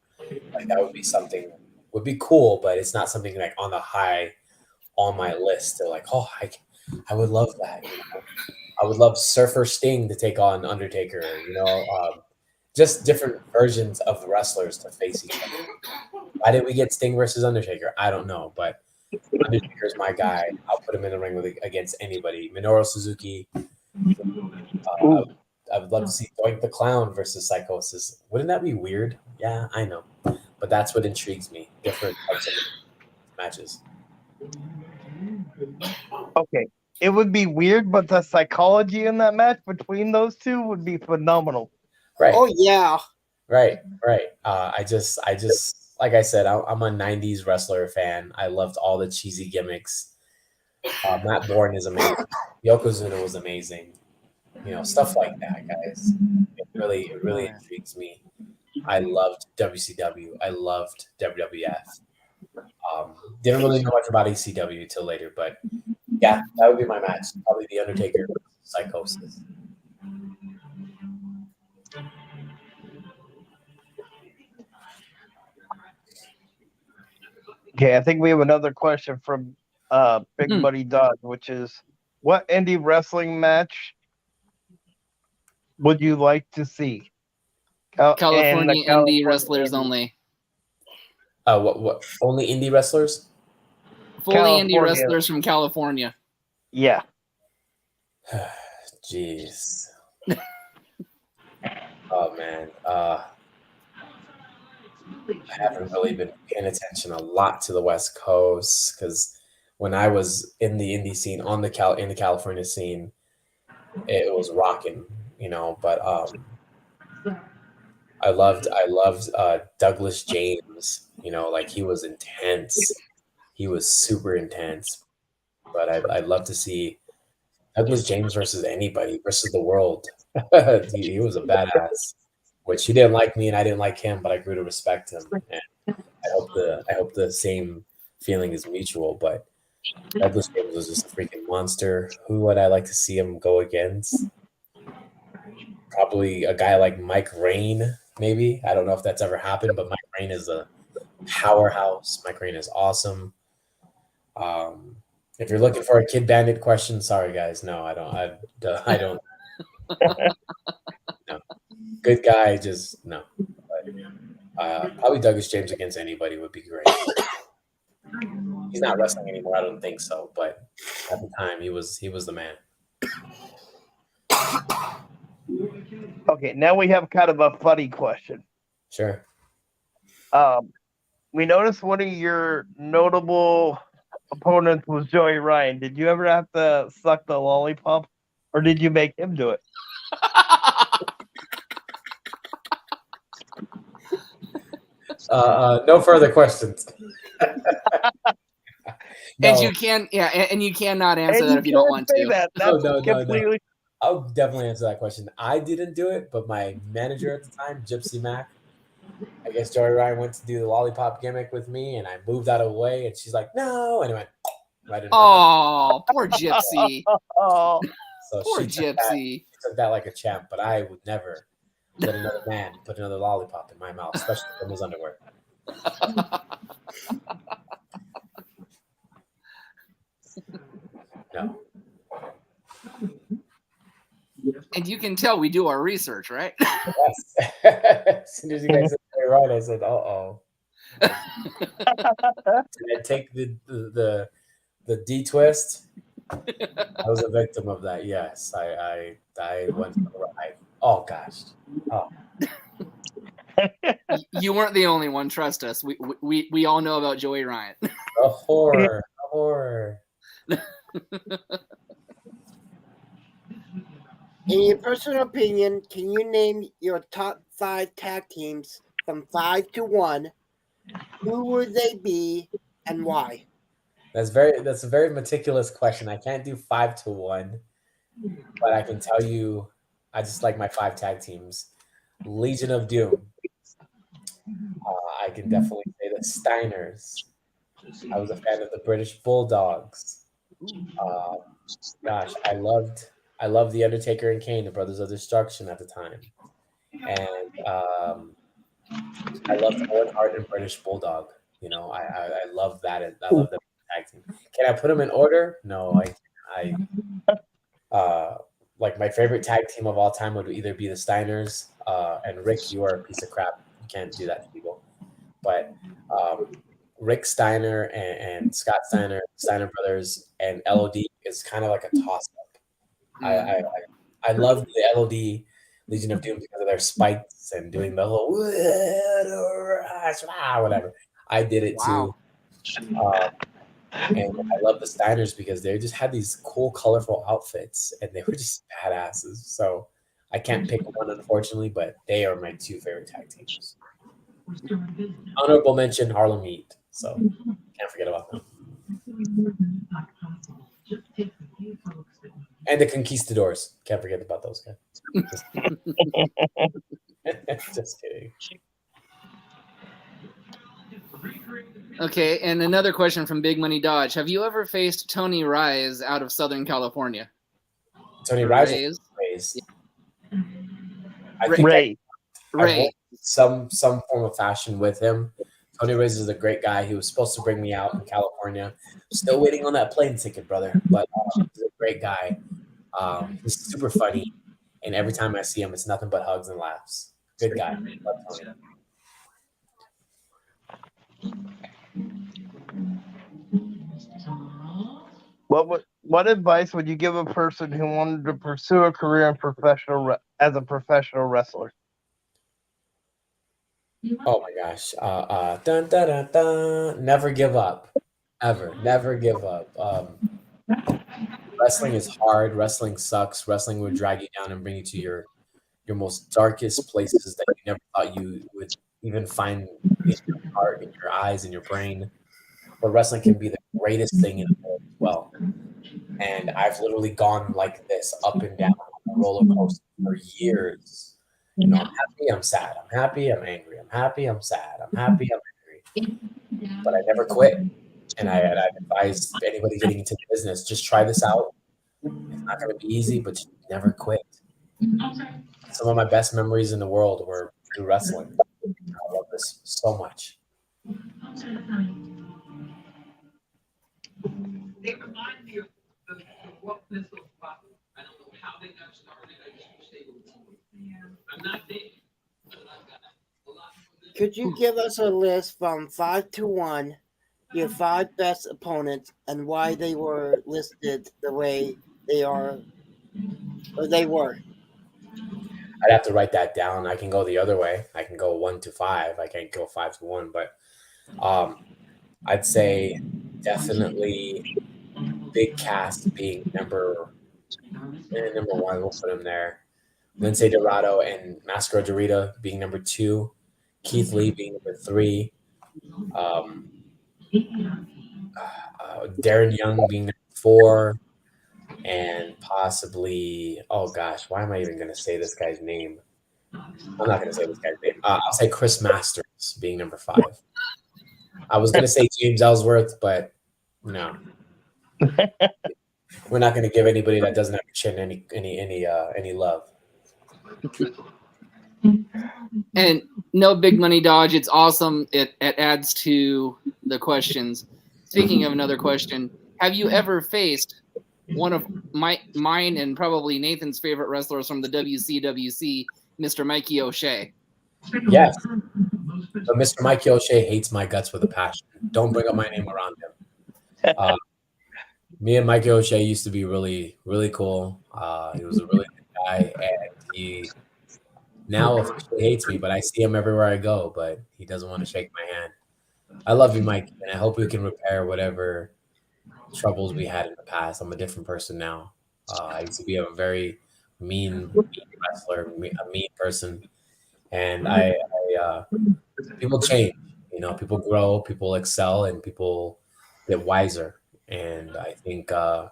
Like that would be something would be cool, but it's not something like on the high on my list. They're like, oh, I would love that. I would love Surfer Sting to take on Undertaker. Just different versions of wrestlers to face each other. Why did we get Sting versus Undertaker? I don't know, but Undertaker's my guy. I'll put him in the ring against anybody. Minoru Suzuki. I would love to see Doink the Clown versus Psychosis. Wouldn't that be weird? Yeah, I know. But that's what intrigues me. Different types of matches. Okay. It would be weird, but the psychology in that match between those two would be phenomenal. Right. Oh, yeah. Right. I just like I said, I'm a 90s wrestler fan. I loved all the cheesy gimmicks. Matt Bourne is amazing. Yokozuna was amazing. Stuff like that, guys. It really intrigues me. I loved WCW. I loved WWF. Didn't really know much about ECW till later, but yeah, that would be my match. Probably The Undertaker versus Psychosis. Okay, I think we have another question from Big Buddy Dodd, which is, what indie wrestling match would you like to see? California indie wrestlers only. What? Only indie wrestlers? Fully indie wrestlers from California. Yeah. Jeez. Oh man. I haven't really been paying attention a lot to the West Coast because when I was in the indie scene in the California scene, it was rocking, but I loved Douglas James. You know, like he was intense. He was super intense. But I'd love to see Douglas James versus anybody versus the world. He was a badass. Which he didn't like me and I didn't like him, but I grew to respect him. And I hope the same feeling is mutual. But Douglas James was just a freaking monster. Who would I like to see him go against? Probably a guy like Mike Rain, maybe. I don't know if that's ever happened, but Mike Rain is a powerhouse. Mike Rain is awesome. If you're looking for a Kid Bandit question, sorry guys, no, I don't. I don't. No, good guy, just no. But, probably Douglas James against anybody would be great. He's not wrestling anymore, I don't think so. But at the time, he was the man. Okay, now we have kind of a funny question. Sure. We noticed one of your notable opponents was Joey Ryan. Did you ever have to suck the lollipop, or did you make him do it? No further questions. No. And you can, and you cannot answer that if you don't want to. That. That's No. completely. I'll definitely answer that question. I didn't do it, but my manager at the time, Gypsy Mac, I guess Joey Ryan went to do the lollipop gimmick with me, and I moved out of the way, and she's like, "No," and I went right in her mouth. Oh, poor Gypsy. Oh, So Poor she Gypsy. took that like a champ, but I would never let another man put another lollipop in my mouth, especially from his underwear. No. And you can tell we do our research, right? Yes. As soon as you guys said Joey Ryan, I said, "Uh-oh." Did I take the D twist? I was a victim of that. Yes, I went for the ride. Oh gosh. Oh. You weren't the only one. Trust us. We all know about Joey Ryan. The horror. The horror. In your personal opinion, can you name your top 5 tag teams from 5 to 1? Who would they be and why? That's a very meticulous question. I can't do 5 to 1, but I can tell you I just like my 5 tag teams. Legion of Doom. I can definitely say the Steiners. I was a fan of the British Bulldogs. Gosh, I loved the Undertaker and Kane, the Brothers of Destruction at the time, and I loved Owen Hart and British Bulldog. You know, I love that. I love that tag team. Can I put them in order? No, like my favorite tag team of all time would either be the Steiners and Rick. You are a piece of crap. You can't do that to people. But Rick Steiner and Scott Steiner, Steiner Brothers, and LOD is kind of like a toss up. I love the LOD Legion of Doom because of their spikes and doing the whole whatever. I did it too. And I love the Steiners because they just had these cool, colorful outfits and they were just badasses. So I can't pick one, unfortunately, but they are my 2 favorite tag teams. Honorable mention, Harlem Heat. So can't forget about them. And the Conquistadors. Can't forget about those guys. Just kidding. Okay, and another question from Big Money Dodge. Have you ever faced Tony Rise out of Southern California? Tony Rise? Rays. I think Ray. I worked some form of fashion with him. Tony Reyes is a great guy. He was supposed to bring me out in California. Still waiting on that plane ticket, brother. But he's a great guy. He's super funny. And every time I see him, it's nothing but hugs and laughs. Good guy. Love Tony. What advice would you give a person who wanted to pursue a career in as a professional wrestler? Oh my gosh. Dun, dun, dun, dun. Never give up. Ever. Never give up. Wrestling is hard. Wrestling sucks. Wrestling will drag you down and bring you to your most darkest places that you never thought you would even find in your heart, in your eyes, in your brain. But wrestling can be the greatest thing in the world as well. And I've literally gone like this up and down on a roller coaster for years. You know, I'm happy, I'm sad, I'm happy, I'm angry, I'm happy, I'm sad, I'm happy, I'm angry. But I never quit. And I advise anybody getting into the business, just try this out. It's not going to be easy, but you never quit. Some of my best memories in the world were through wrestling. I love this so much. It reminds me of what this was about. I don't know how they got started. I just wish they would. I'm not big, but I've got a lot. Could you give us a list from 5 to 1, your 5 best opponents, and why they were listed the way they are, or they were? I'd have to write that down. I can go the other way. I can go 1 to 5. I can't go 5 to 1, but I'd say definitely Big Cass being number 1. We'll put him there. Lince Dorado and Mascara Dorita being number 2. Keith Lee being number 3. Darren Young being number 4. And possibly, oh gosh, why am I even going to say this guy's name? I'm not going to say this guy's name. I'll say Chris Masters being number 5. I was going to say James Ellsworth, but no. We're not going to give anybody that doesn't have a chin any love. And no big money dodge. It's awesome. It adds to the questions. Speaking of another question, have you ever faced one of mine and probably Nathan's favorite wrestlers from the WCWC, Mr. Mikey O'Shea? Yes. But Mr. Mikey O'Shea hates my guts with a passion. Don't bring up my name around him. Me and Mikey O'Shea used to be really, really cool. He was a really good guy, and he now officially hates me, but I see him everywhere I go, but he doesn't want to shake my hand. I love you, Mike, and I hope we can repair whatever troubles we had in the past. I'm a different person now. I used to be a very mean wrestler, a mean person, and people change. You know, people grow, people excel, and people get wiser. And I think we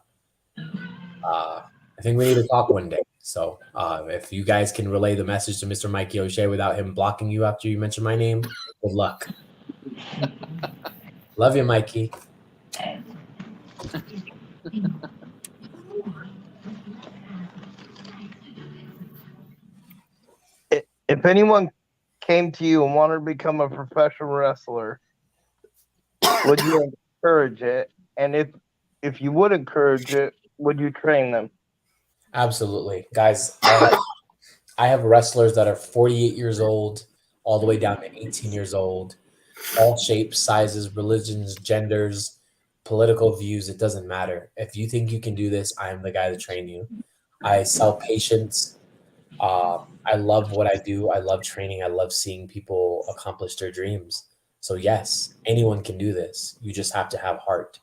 need to talk one day. So if you guys can relay the message to Mr. Mikey O'Shea without him blocking you after you mention my name, good luck. Love you, Mikey. If anyone came to you and wanted to become a professional wrestler, would you encourage it? And if you would encourage it, would you train them? Absolutely. Guys, I have wrestlers that are 48 years old all the way down to 18 years old, all shapes, sizes, religions, genders, political views. It doesn't matter. If you think you can do this, I am the guy to train you. I sell patience. I love what I do. I love training. I love seeing people accomplish their dreams. So yes, anyone can do this. You just have to have heart.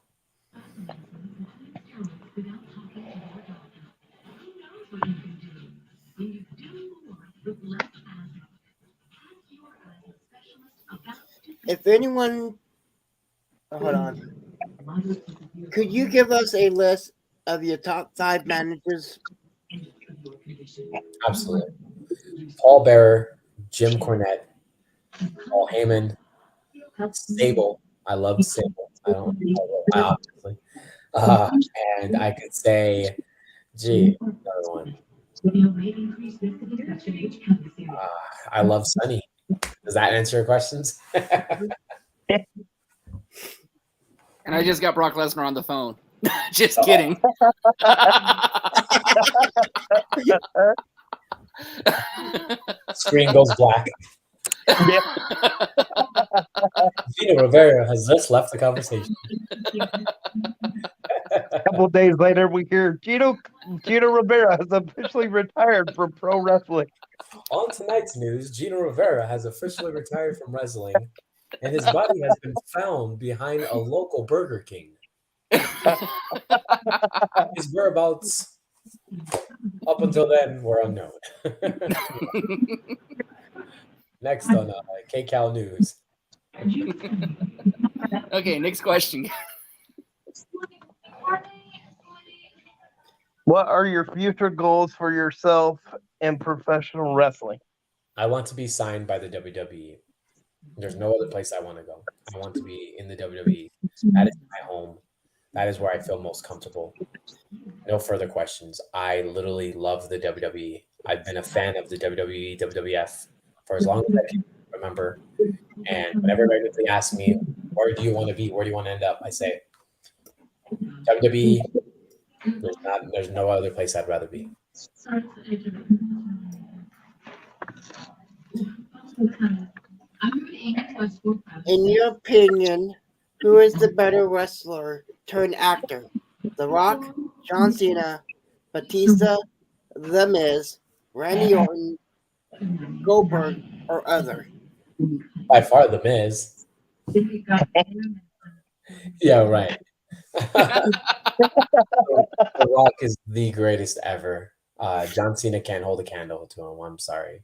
If anyone, hold on. Could you give us a list of your top 5 managers? Absolutely. Paul Bearer, Jim Cornette, Paul Heyman, Sable. I love Sable. Obviously. And I could say, another one. I love Sunny. Does that answer your questions? And I just got Brock Lesnar on the phone. Just kidding. Screen goes black. Gino Rivera has just left the conversation. A couple of days later, we hear Gino Rivera has officially retired from pro wrestling. On tonight's news, Gino Rivera has officially retired from wrestling, and his body has been found behind a local Burger King. His whereabouts Up until then, we're unknown. Next on KCal News. Okay, next question. What are your future goals for yourself in professional wrestling? I want to be signed by the WWE. There's no other place I want to go. I want to be in the WWE. That is my home. That is where I feel most comfortable. No further questions. I literally love the WWE. I've been a fan of the WWE, WWF for as long as I can remember. And whenever anybody asks me, where do you want to be? Where do you want to end up? I say, WWE. There's no other place I'd rather be. In your opinion, who is the better wrestler turned actor? The Rock, John Cena, Batista, The Miz, Randy Orton, Goldberg, or other? By far, The Miz. Yeah, right. The Rock is the greatest ever. John Cena can't hold a candle to him. I'm sorry.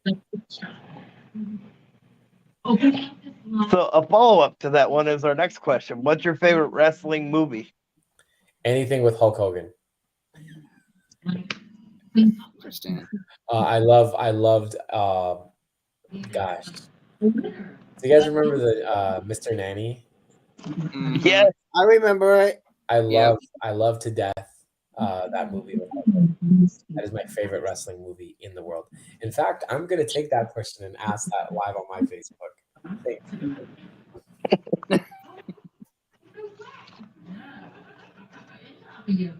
So a follow-up to that one is our next question. What's your favorite wrestling movie? Anything with Hulk Hogan. Interesting. I loved. Gosh, do you guys remember the Mr. Nanny? Mhm. Yes. I remember it. I Yep. love to death that movie with Hulk Hogan. That is my favorite wrestling movie in the world. In fact, I'm gonna take that question and ask that live on my Facebook. Thank you.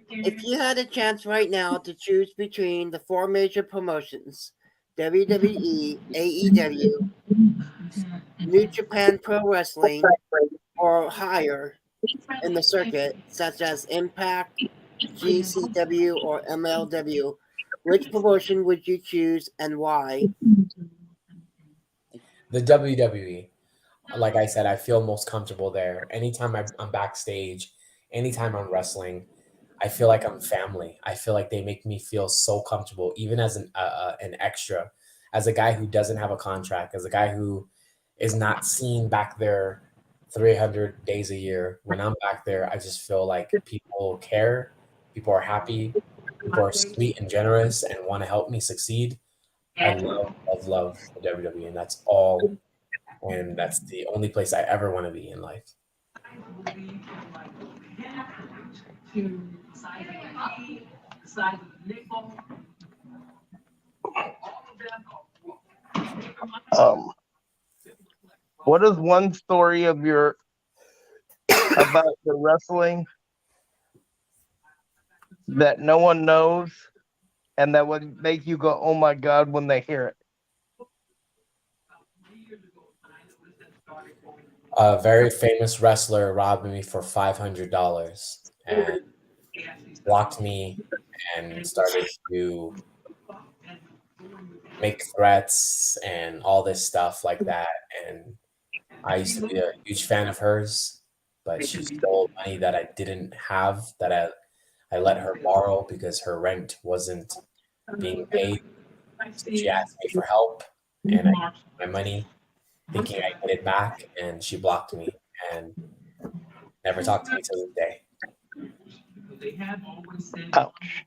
If you had a chance right now to choose between the four major promotions, WWE, AEW, New Japan Pro Wrestling, or higher in the circuit, such as Impact, GCW, or MLW, which promotion would you choose and why? The WWE. Like I said, I feel most comfortable there. Anytime I'm backstage, anytime I'm wrestling, I feel like I'm family. I feel like they make me feel so comfortable, even as an extra, as a guy who doesn't have a contract, as a guy who is not seen back there 300 days a year. When I'm back there, I just feel like people care, people are happy, people are sweet and generous and want to help me succeed. I love the WWE, and that's all. And that's the only place I ever want to be in life. What is one story of your about the wrestling that no one knows and that would make you go, "Oh my God," when they hear it? A very famous wrestler robbed me for $500 and blocked me and started to make threats and all this stuff like that. And I used to be a huge fan of hers, but she stole money that I didn't have, that I let her borrow because her rent wasn't being paid. So she asked me for help, and I gave her my money, thinking I get it back, and she blocked me and never talked to me till this day. Ouch.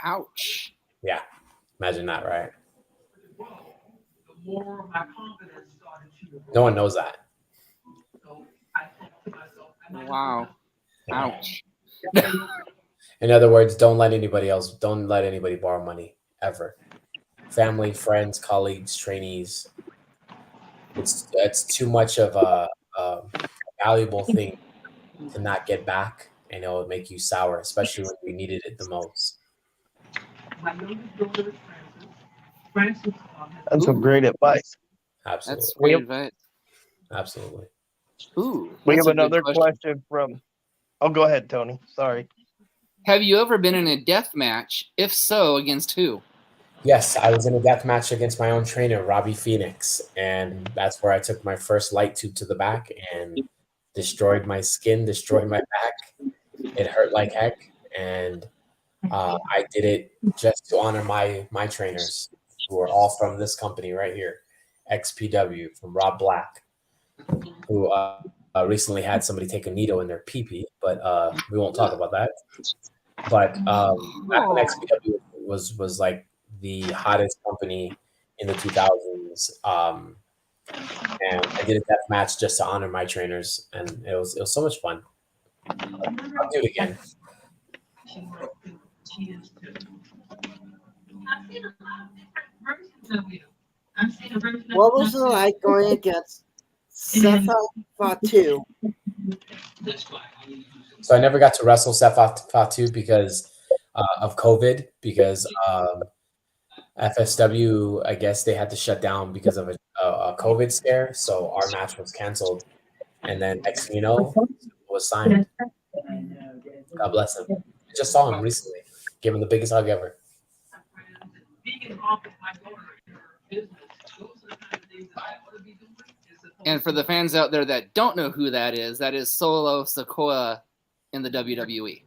Ouch. Yeah, imagine that, right? No one knows that. Wow. Ouch. In other words, don't let anybody borrow money ever. Family, friends, colleagues, trainees. It's too much of a valuable thing to not get back, and it will make you sour, especially when you needed it the most. That's some great advice. Absolutely. That's great advice. Absolutely. Ooh, We that's have a good another question from. Oh, go ahead, Tony. Sorry. Have you ever been in a death match? If so, against who? Yes, I was in a death match against my own trainer, Robbie Phoenix, and that's where I took my first light tube to the back and destroyed my skin, destroyed my back. It hurt like heck, and I did it just to honor my trainers, who are all from this company right here, XPW, from Rob Black, who recently had somebody take a needle in their pee-pee, but we won't talk about that. But back when XPW was like the hottest company in the 2000s, and I did a death match just to honor my trainers, and it was so much fun. I'll do it again. What was it like going against Sefa Fatu? So I never got to wrestle Seth Fatu because of COVID, because FSW, I guess they had to shut down because of a COVID scare. So our match was canceled. And then Gino was signed. God bless him. I just saw him recently. Gave him the biggest hug ever. And for the fans out there that don't know who that is Solo Sikoa in the WWE.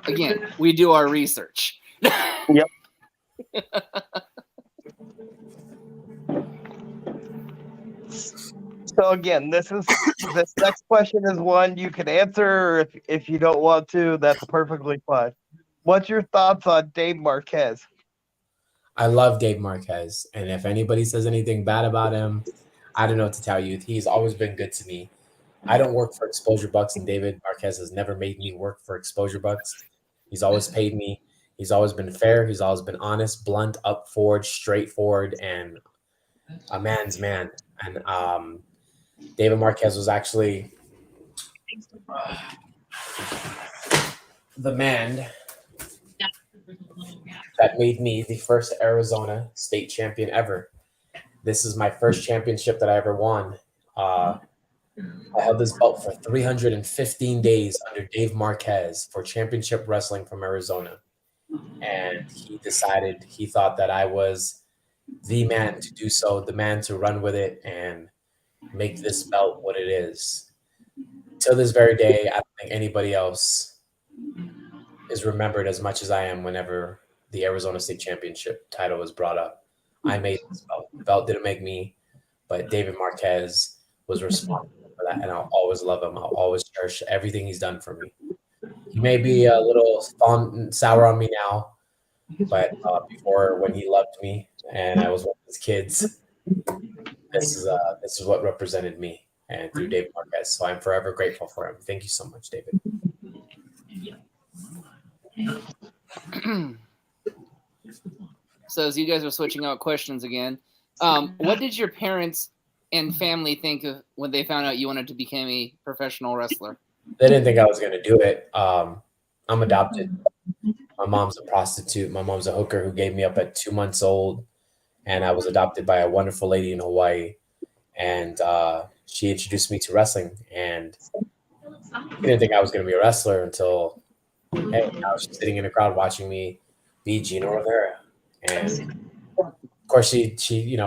Again, we do our research. Yep. So again, this next question is one you can answer, or if you don't want to, that's perfectly fine. What's your thoughts on Dave Marquez? I love Dave Marquez, and if anybody says anything bad about him, I don't know what to tell you. He's always been good to me. I don't work for Exposure Bucks, and David Marquez has never made me work for Exposure Bucks. He's always paid me. He's always been fair. He's always been honest, blunt, up forward, straightforward, and a man's man. And David Marquez was actually the man that made me the first Arizona state champion ever. This is my first championship that I ever won. I held this belt for 315 days under Dave Marquez for championship wrestling from Arizona. And he thought that I was the man to do so, the man to run with it and make this belt what it is. Till this very day, I don't think anybody else is remembered as much as I am whenever the Arizona State Championship title was brought up. I made this belt. The belt didn't make me, but David Marquez was responsible for that, and I'll always love him. I'll always cherish everything he's done for me. He may be a little sour on me now, but before, when he loved me and I was one of his kids, this is what represented me, and through David Marquez. So I'm forever grateful for him. Thank you so much, David. So as you guys are switching out questions again, what did your parents and family think of when they found out you wanted to become a professional wrestler? They didn't think I was going to do it. I'm adopted. My mom's a prostitute. My mom's a hooker who gave me up at 2 months old, and I was adopted by a wonderful lady in Hawaii. And she introduced me to wrestling, and I didn't think I was going to be a wrestler until, hey, I was just sitting in the crowd watching me be Gino Rivera. And of course, she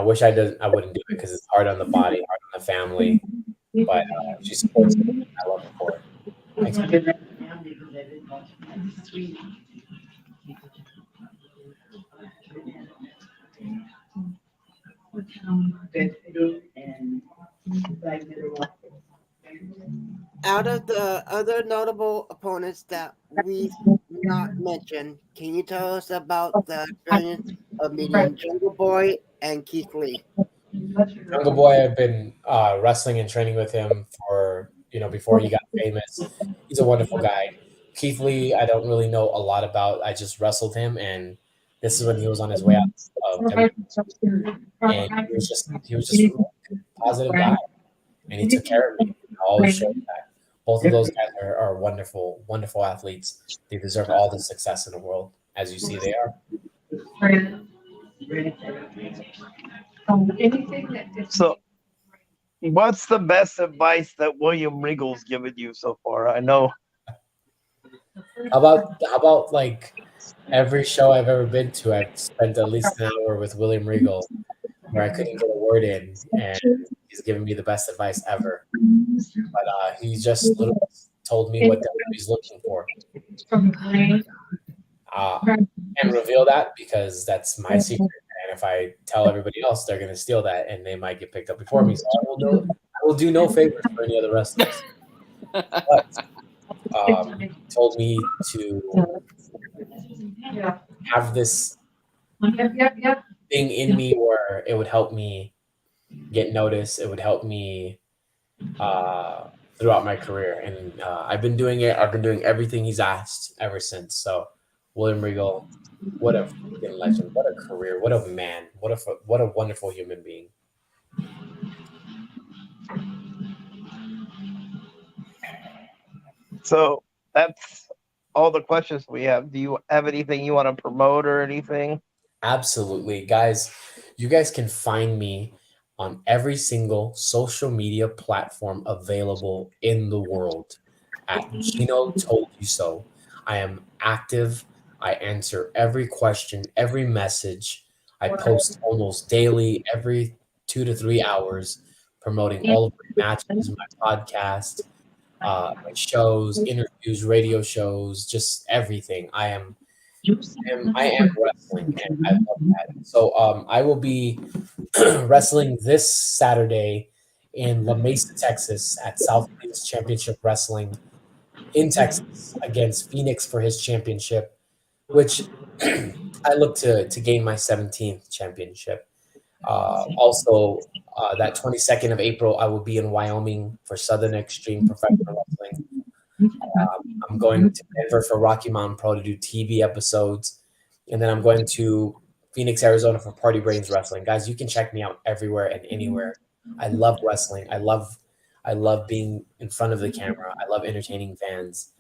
wish I wouldn't do it because it's hard on the body, hard on the family. But she supports me. I love her for it. Thanks. Out of the other notable opponents that we've not mentioned, can you tell us about the experience of meeting Jungle Boy and Keith Lee? Jungle Boy, I've been wrestling and training with him for, before he got famous. He's a wonderful guy. Keith Lee, I don't really know a lot about. I just wrestled him, and this is when he was on his way out of WWE. And he was just a positive guy, and he took care of me. I always showed that. Both of those guys are wonderful, wonderful athletes. They deserve all the success in the world, as you see they are. So, what's the best advice that William Regal's given you so far? I know. How about like every show I've ever been to, I've spent at least an hour with William Regal. where I couldn't get a word in, and he's giving me the best advice ever. But he just literally told me what he's looking for. Can't reveal that because that's my secret. And if I tell everybody else, they're going to steal that, and they might get picked up before me. So I will do no favors for any other wrestlers. But he told me to have this thing in me where it would help me get noticed. It would help me throughout my career, and I've been doing it. I've been doing everything he's asked ever since. So, William Regal, what a freaking legend! What a career! What a man! What a wonderful human being! So that's all the questions we have. Do you have anything you want to promote or anything? Absolutely, guys. You guys can find me on every single social media platform available in the world at Gino Told You So. I am active. I answer every question, every message. I post almost daily, every 2 to 3 hours, promoting all of my matches, my podcast, my shows, interviews, radio shows, just everything. I am wrestling, and I love that. So I will be wrestling this Saturday in La Mesa, Texas, at South Plains Championship Wrestling in Texas against Phoenix for his championship, which I look to gain my 17th championship. Also, that 22nd of April, I will be in Wyoming for Southern Extreme Professional Wrestling. I'm going to Denver for Rocky Mountain Pro to do TV episodes. And then I'm going to Phoenix, Arizona for Party Brains Wrestling. Guys, you can check me out everywhere and anywhere. I love wrestling. I love being in front of the camera. I love entertaining fans.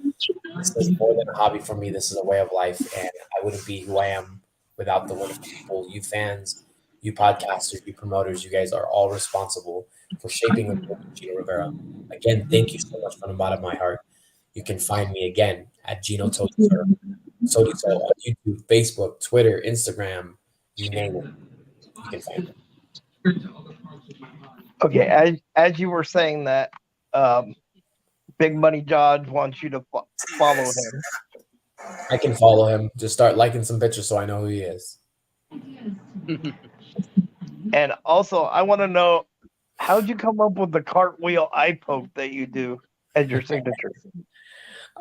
This is more than a hobby for me. This is a way of life, and I wouldn't be who I am without the wonderful people, you fans, you podcasters, you promoters. You guys are all responsible for shaping the world of Gino Rivera. Again, thank you so much from the bottom of my heart. You can find me again at Gino Todiso on YouTube, Facebook, Twitter, Instagram, you name it. You can find it. Okay, as you were saying that, Big Money Judge wants you to follow him. I can follow him. Just start liking some pictures so I know who he is. And also, I want to know, how'd you come up with the cartwheel eye poke that you do as your signature?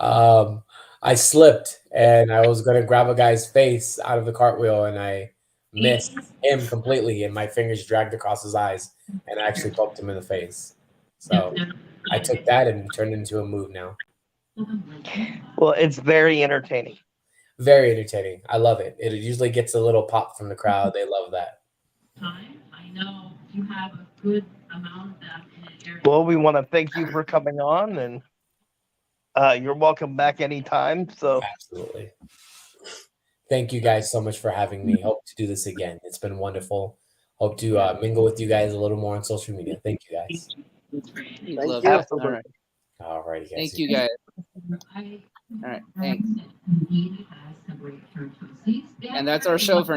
I slipped and I was going to grab a guy's face out of the cartwheel, and I missed him completely, and my fingers dragged across his eyes, and I actually poked him in the face. So I took that and turned it into a move now. Well, it's very entertaining. Very entertaining. I love it. It usually gets a little pop from the crowd. They love that. I know you have a good amount of that in an area. Well, we want to thank you for coming on, and you're welcome back anytime. So Absolutely. Thank you guys so much for having me. Hope to do this again. It's been wonderful. Hope to mingle with you guys a little more on social media. Thank you guys. Love you. it. Absolutely. All right. All righty, guys. Thank you, guys. All right. Thanks. And that's our show for